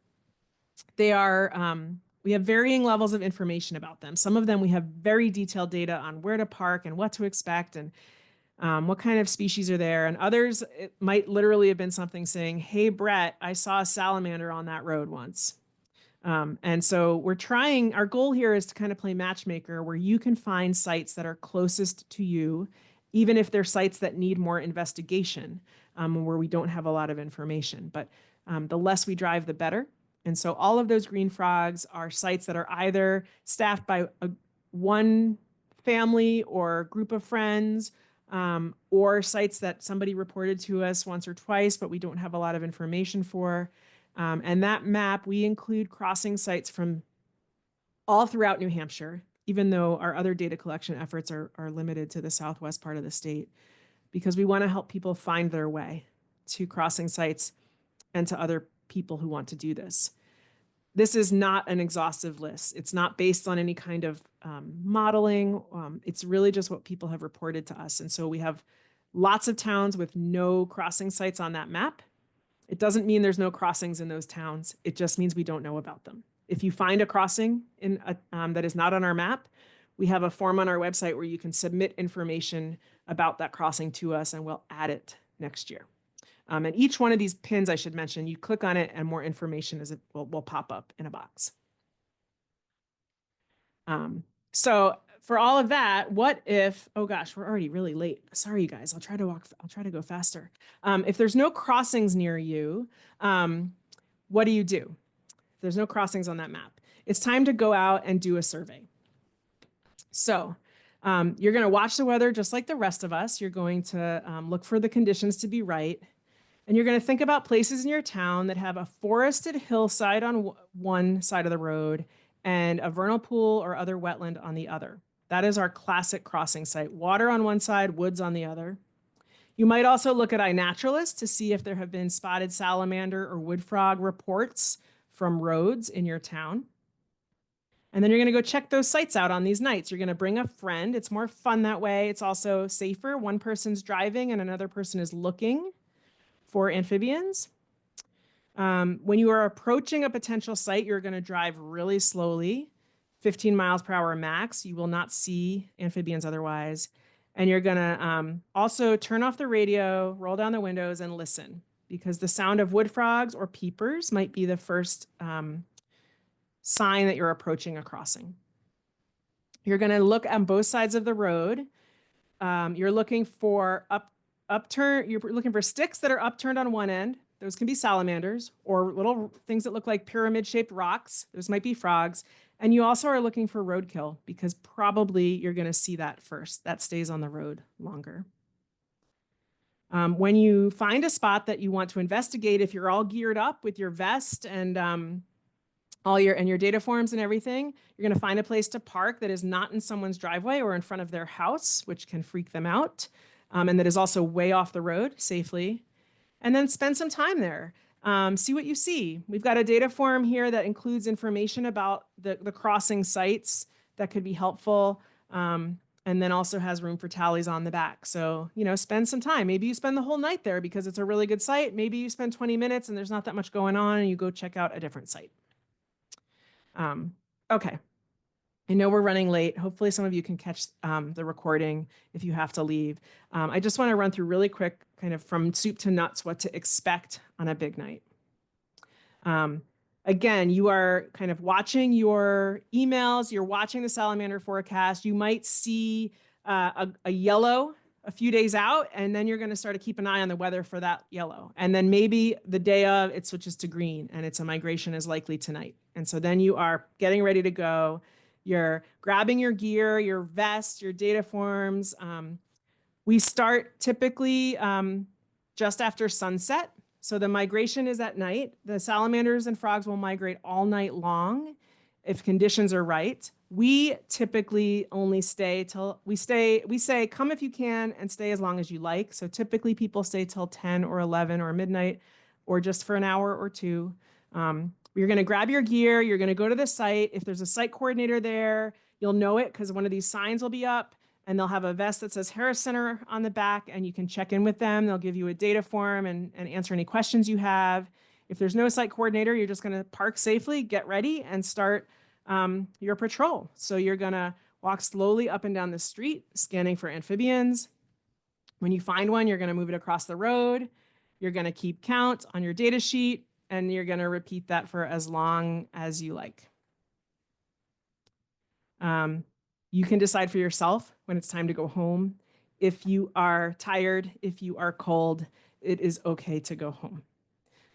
They are, we have varying levels of information about them. Some of them we have very detailed data on where to park and what to expect and what kind of species are there. And others, it might literally have been something saying, hey, Brett, I saw a salamander on that road once. And so we're trying, our goal here is to kind of play matchmaker where you can find sites that are closest to you, even if they're sites that need more investigation, where we don't have a lot of information. But the less we drive, the better. And so all of those green frogs are sites that are either staffed by one family or group of friends, or sites that somebody reported to us once or twice, but we don't have a lot of information for. And that map, we include crossing sites from all throughout New Hampshire, even though our other data collection efforts are limited to the southwest part of the state, because we want to help people find their way to crossing sites and to other people who want to do this. This is not an exhaustive list. It's not based on any kind of modeling. It's really just what people have reported to us. And so we have lots of towns with no crossing sites on that map. It doesn't mean there's no crossings in those towns. It just means we don't know about them. If you find a crossing that is not on our map, we have a form on our website where you can submit information about that crossing to us and we'll add it next year. And each one of these pins, I should mention, you click on it and more information will pop up in a box. So for all of that, what if, oh gosh, we're already really late. Sorry, you guys, I'll try to go faster. If there's no crossings near you, what do you do? If there's no crossings on that map, it's time to go out and do a survey. So you're going to watch the weather just like the rest of us. You're going to look for the conditions to be right. And you're going to think about places in your town that have a forested hillside on one side of the road and a vernal pool or other wetland on the other. That is our classic crossing site. Water on one side, woods on the other. You might also look at iNaturalist to see if there have been spotted salamander or wood frog reports from roads in your town. And then you're going to go check those sites out on these nights. You're going to bring a friend. It's more fun that way. It's also safer. One person's driving and another person is looking for amphibians. When you are approaching a potential site, you're going to drive really slowly, 15 miles per hour max. You will not see amphibians otherwise. And you're going to also turn off the radio, roll down the windows, and listen, because the sound of wood frogs or peepers might be the first sign that you're approaching a crossing. You're going to look on both sides of the road. You're looking for you're looking for sticks that are upturned on one end. Those can be salamanders, or little things that look like pyramid-shaped rocks. Those might be frogs. And you also are looking for roadkill, because probably you're going to see that first. That stays on the road longer. When you find a spot that you want to investigate, if you're all geared up with your vest and your data forms and everything, you're going to find a place to park that is not in someone's driveway or in front of their house, which can freak them out. And that is also way off the road safely. And then spend some time there. See what you see. We've got a data form here that includes information about the crossing sites that could be helpful. And then also has room for tallies on the back. So, spend some time. Maybe you spend the whole night there because it's a really good site. Maybe you spend 20 minutes and there's not that much going on and you go check out a different site. Okay. I know we're running late. Hopefully some of you can catch the recording if you have to leave. I just want to run through really quick, kind of from soup to nuts, what to expect on a big night. Again, you are kind of watching your emails. You're watching the salamander forecast. You might see a yellow a few days out, and then you're going to start to keep an eye on the weather for that yellow. And then maybe the day of, it switches to green, and it's a migration is likely tonight. And so then you are getting ready to go. You're grabbing your gear, your vest, your data forms. We start typically just after sunset. So the migration is at night. The salamanders and frogs will migrate all night long if conditions are right. We typically only stay till we say come if you can and stay as long as you like. So typically people stay till 10 or 11 or midnight or just for an hour or two. You're going to grab your gear. You're going to go to the site. If there's a site coordinator there, you'll know it because one of these signs will be up and they'll have a vest that says Harris Center on the back and you can check in with them. They'll give you a data form and answer any questions you have. If there's no site coordinator, you're just going to park safely, get ready, and start your patrol. So you're going to walk slowly up and down the street, scanning for amphibians. When you find one, you're going to move it across the road. You're going to keep count on your data sheet, and you're going to repeat that for as long as you like. You can decide for yourself when it's time to go home. If you are tired, if you are cold, it is okay to go home.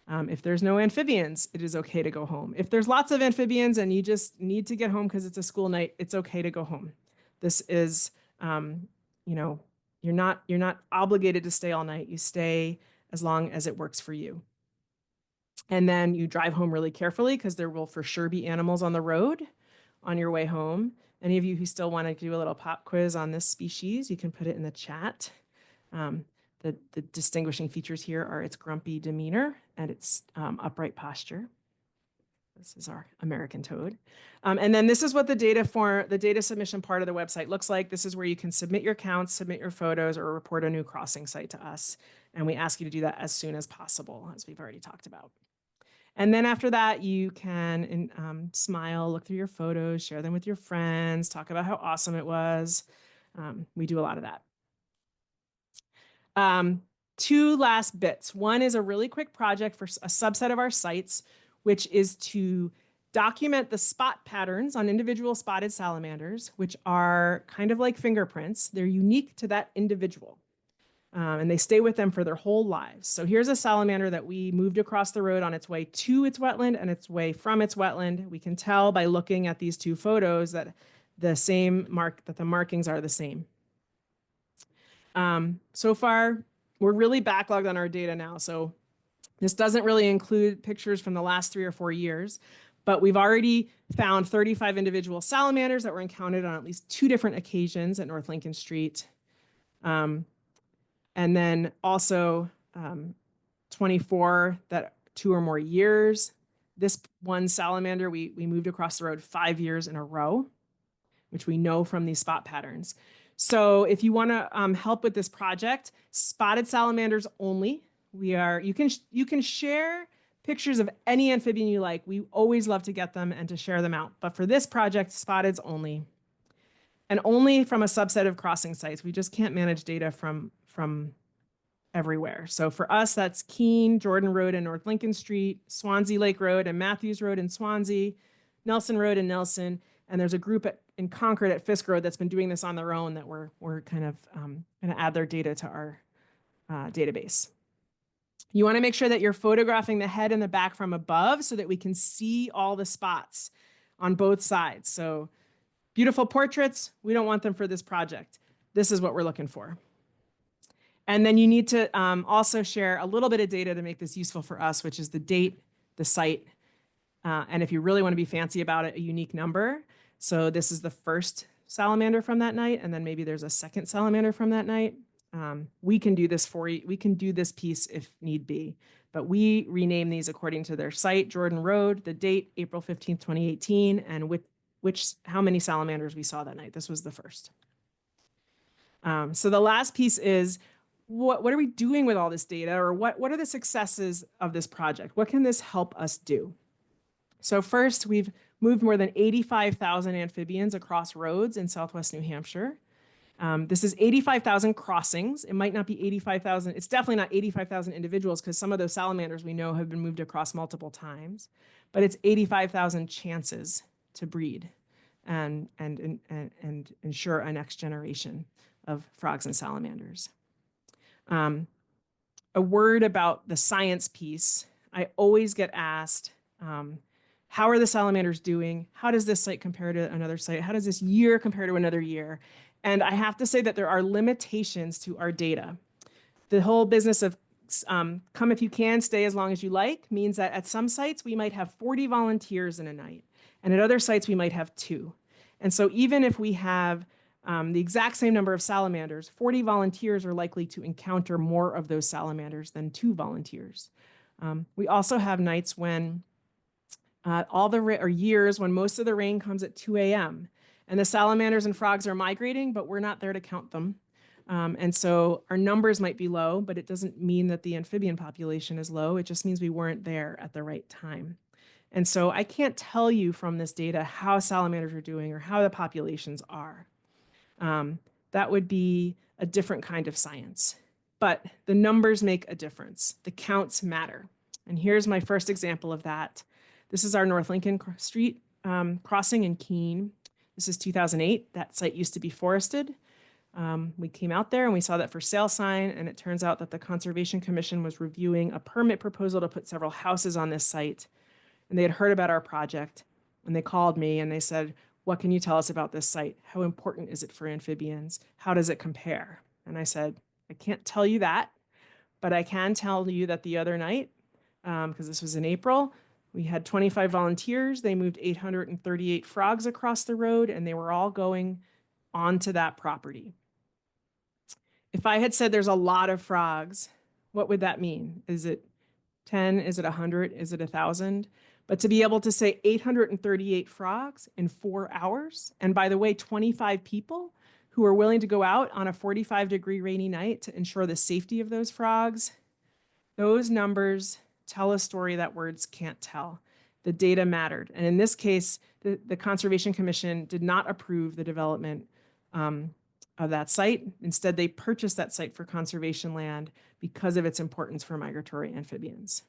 If there's no amphibians, it is okay to go home. If there's lots of amphibians and you just need to get home because it's a school night, it's okay to go home. This is, you know, you're not obligated to stay all night. You stay as long as it works for you. And then you drive home really carefully because there will for sure be animals on the road on your way home. Any of you who still want to do a little pop quiz on this species, you can put it in the chat. The distinguishing features here are its grumpy demeanor and its upright posture. This is our American toad. And then this is what the data submission part of the website looks like. This is where you can submit your counts, submit your photos, or report a new crossing site to us. And we ask you to do that as soon as possible, as we've already talked about. And then after that, you can smile, look through your photos, share them with your friends, talk about how awesome it was. We do a lot of that. Two last bits. One is a really quick project for a subset of our sites, which is to document the spot patterns on individual spotted salamanders, which are kind of like fingerprints. They're unique to that individual. And they stay with them for their whole lives. So here's a salamander that we moved across the road on its way to its wetland and its way from its wetland. We can tell by looking at these two photos that the markings are the same. So far, we're really backlogged on our data now. So this doesn't really include pictures from the last 3 or 4 years, but we've already found 35 individual salamanders that were encountered on at least 2 different occasions at North Lincoln Street. And then also 24 that 2 or more years. This one salamander, we moved across the road 5 years in a row, which we know from these spot patterns. So if you want to help with this project, spotted salamanders only. You can share pictures of any amphibian you like. We always love to get them and to share them out. But for this project, spotteds only. And only from a subset of crossing sites. We just can't manage data from everywhere. So for us, that's Keene, Jordan Road and North Lincoln Street, Swansea Lake Road and Matthews Road in Swansea, Nelson Road in Nelson, and there's a group in Concord at Fisk Road that's been doing this on their own that we're kind of going to add their data to our database. You want to make sure that you're photographing the head and the back from above so that we can see all the spots on both sides. So beautiful portraits, we don't want them for this project. This is what we're looking for. And then you need to also share a little bit of data to make this useful for us, which is the date, the site, and if you really want to be fancy about it, a unique number. So this is the first salamander from that night, and then maybe there's a second salamander from that night. We can do this for you. We can do this piece if need be, but we rename these according to their site, Jordan Road, the date, April 15th, 2018, and how many salamanders we saw that night. This was the first. So the last piece is, what are we doing with all this data, or what are the successes of this project? What can this help us do? So first, we've moved more than 85,000 amphibians across roads in Southwest New Hampshire. This is 85,000 crossings. It might not be 85,000. It's definitely not 85,000 individuals because some of those salamanders we know have been moved across multiple times, but it's 85,000 chances to breed and ensure a next generation of frogs and salamanders. A word about the science piece. I always get asked, how are the salamanders doing? How does this site compare to another site? How does this year compare to another year? And I have to say that there are limitations to our data. The whole business of come if you can, stay as long as you like means that at some sites we might have 40 volunteers in a night, and at other sites we might have 2. And so even if we have the exact same number of salamanders, 40 volunteers are likely to encounter more of those salamanders than 2 volunteers. We also have nights when or years when most of the rain comes at 2 a.m. and the salamanders and frogs are migrating, but we're not there to count them. And so our numbers might be low, but it doesn't mean that the amphibian population is low. It just means we weren't there at the right time. And so I can't tell you from this data how salamanders are doing or how the populations are. That would be a different kind of science. But the numbers make a difference. The counts matter. And here's my first example of that. This is our North Lincoln Street crossing in Keene. This is 2008. That site used to be forested. We came out there and we saw that for sale sign, and it turns out that the Conservation Commission was reviewing a permit proposal to put several houses on this site. And they had heard about our project, and they called me and they said, what can you tell us about this site? How important is it for amphibians? How does it compare? And I said, I can't tell you that, but I can tell you that the other night, because this was in April, we had 25 volunteers. They moved 838 frogs across the road, and they were all going onto that property. If I had said there's a lot of frogs, what would that mean? Is it 10? Is it 100? Is it 1,000? But to be able to say 838 frogs in 4 hours, and by the way, 25 people who are willing to go out on a 45-degree rainy night to ensure the safety of those frogs, those numbers tell a story that words can't tell. The data mattered. And in this case, the Conservation Commission did not approve the development of that site. Instead, they purchased that site for conservation land because of its importance for migratory amphibians.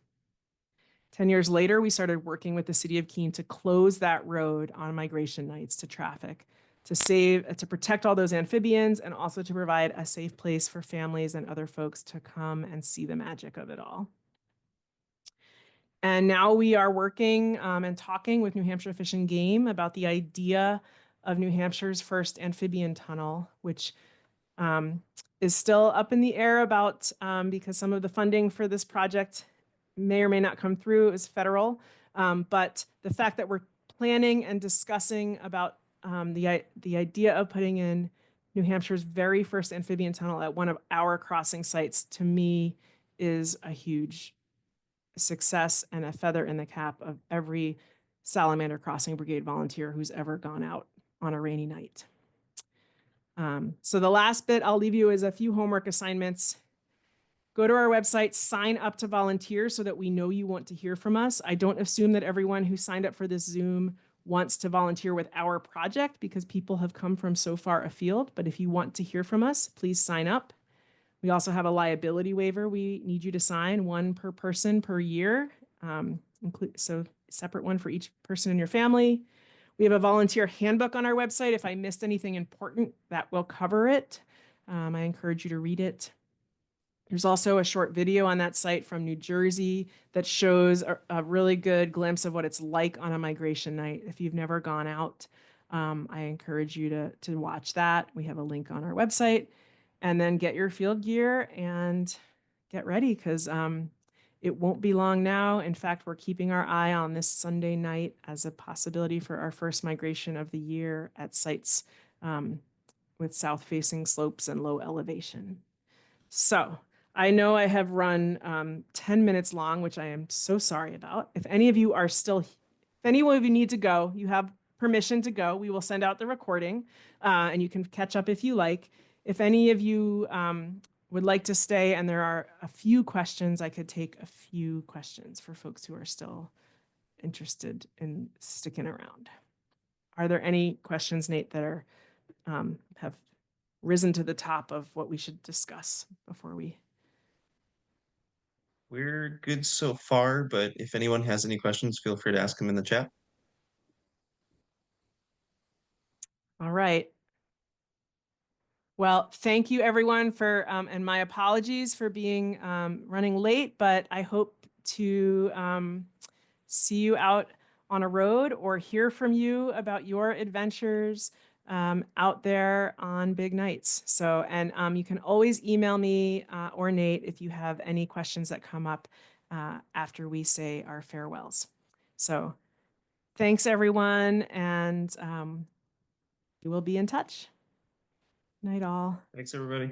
10 years later, we started working with the city of Keene to close that road on migration nights to traffic, to protect all those amphibians, and also to provide a safe place for families and other folks to come and see the magic of it all. And now we are working and talking with New Hampshire Fish and Game about the idea of New Hampshire's first amphibian tunnel, which is still up in the air about because some of the funding for this project may or may not come through. It was federal. But the fact that we're planning and discussing about the idea of putting in New Hampshire's very first amphibian tunnel at one of our crossing sites, to me, is a huge success and a feather in the cap of every Salamander Crossing Brigade volunteer who's ever gone out on a rainy night. So the last bit I'll leave you is a few homework assignments. Go to our website, sign up to volunteer so that we know you want to hear from us. I don't assume that everyone who signed up for this Zoom wants to volunteer with our project because people have come from so far afield. But if you want to hear from us, please sign up. We also have a liability waiver we need you to sign, 1 per person per year. So separate one for each person in your family. We have a volunteer handbook on our website. If I missed anything important, that will cover it. I encourage you to read it. There's also a short video on that site from New Jersey that shows a really good glimpse of what it's like on a migration night. If you've never gone out, I encourage you to watch that. We have a link on our website. And then get your field gear and get ready because it won't be long now. In fact, we're keeping our eye on this Sunday night as a possibility for our first migration of the year at sites with south-facing slopes and low elevation. So I know I have run 10 minutes long, which I am so sorry about. If any of you are still, if any of you need to go, you have permission to go. We will send out the recording and you can catch up if you like. If any of you would like to stay and there are a few questions, I could take a few questions for folks who are still interested in sticking around. Are there any questions, Nate, that are have risen to the top of what we should discuss before we? We're good so far, but if anyone has any questions, feel free to ask them in the chat. All right. Well, thank you everyone for, and my apologies for being running late, but I hope to see you out on a road or hear from you about your adventures out there on big nights. So, and you can always email me or Nate if you have any questions that come up after we say our farewells. So, thanks everyone, and we will be in touch. Night all. Thanks, everybody.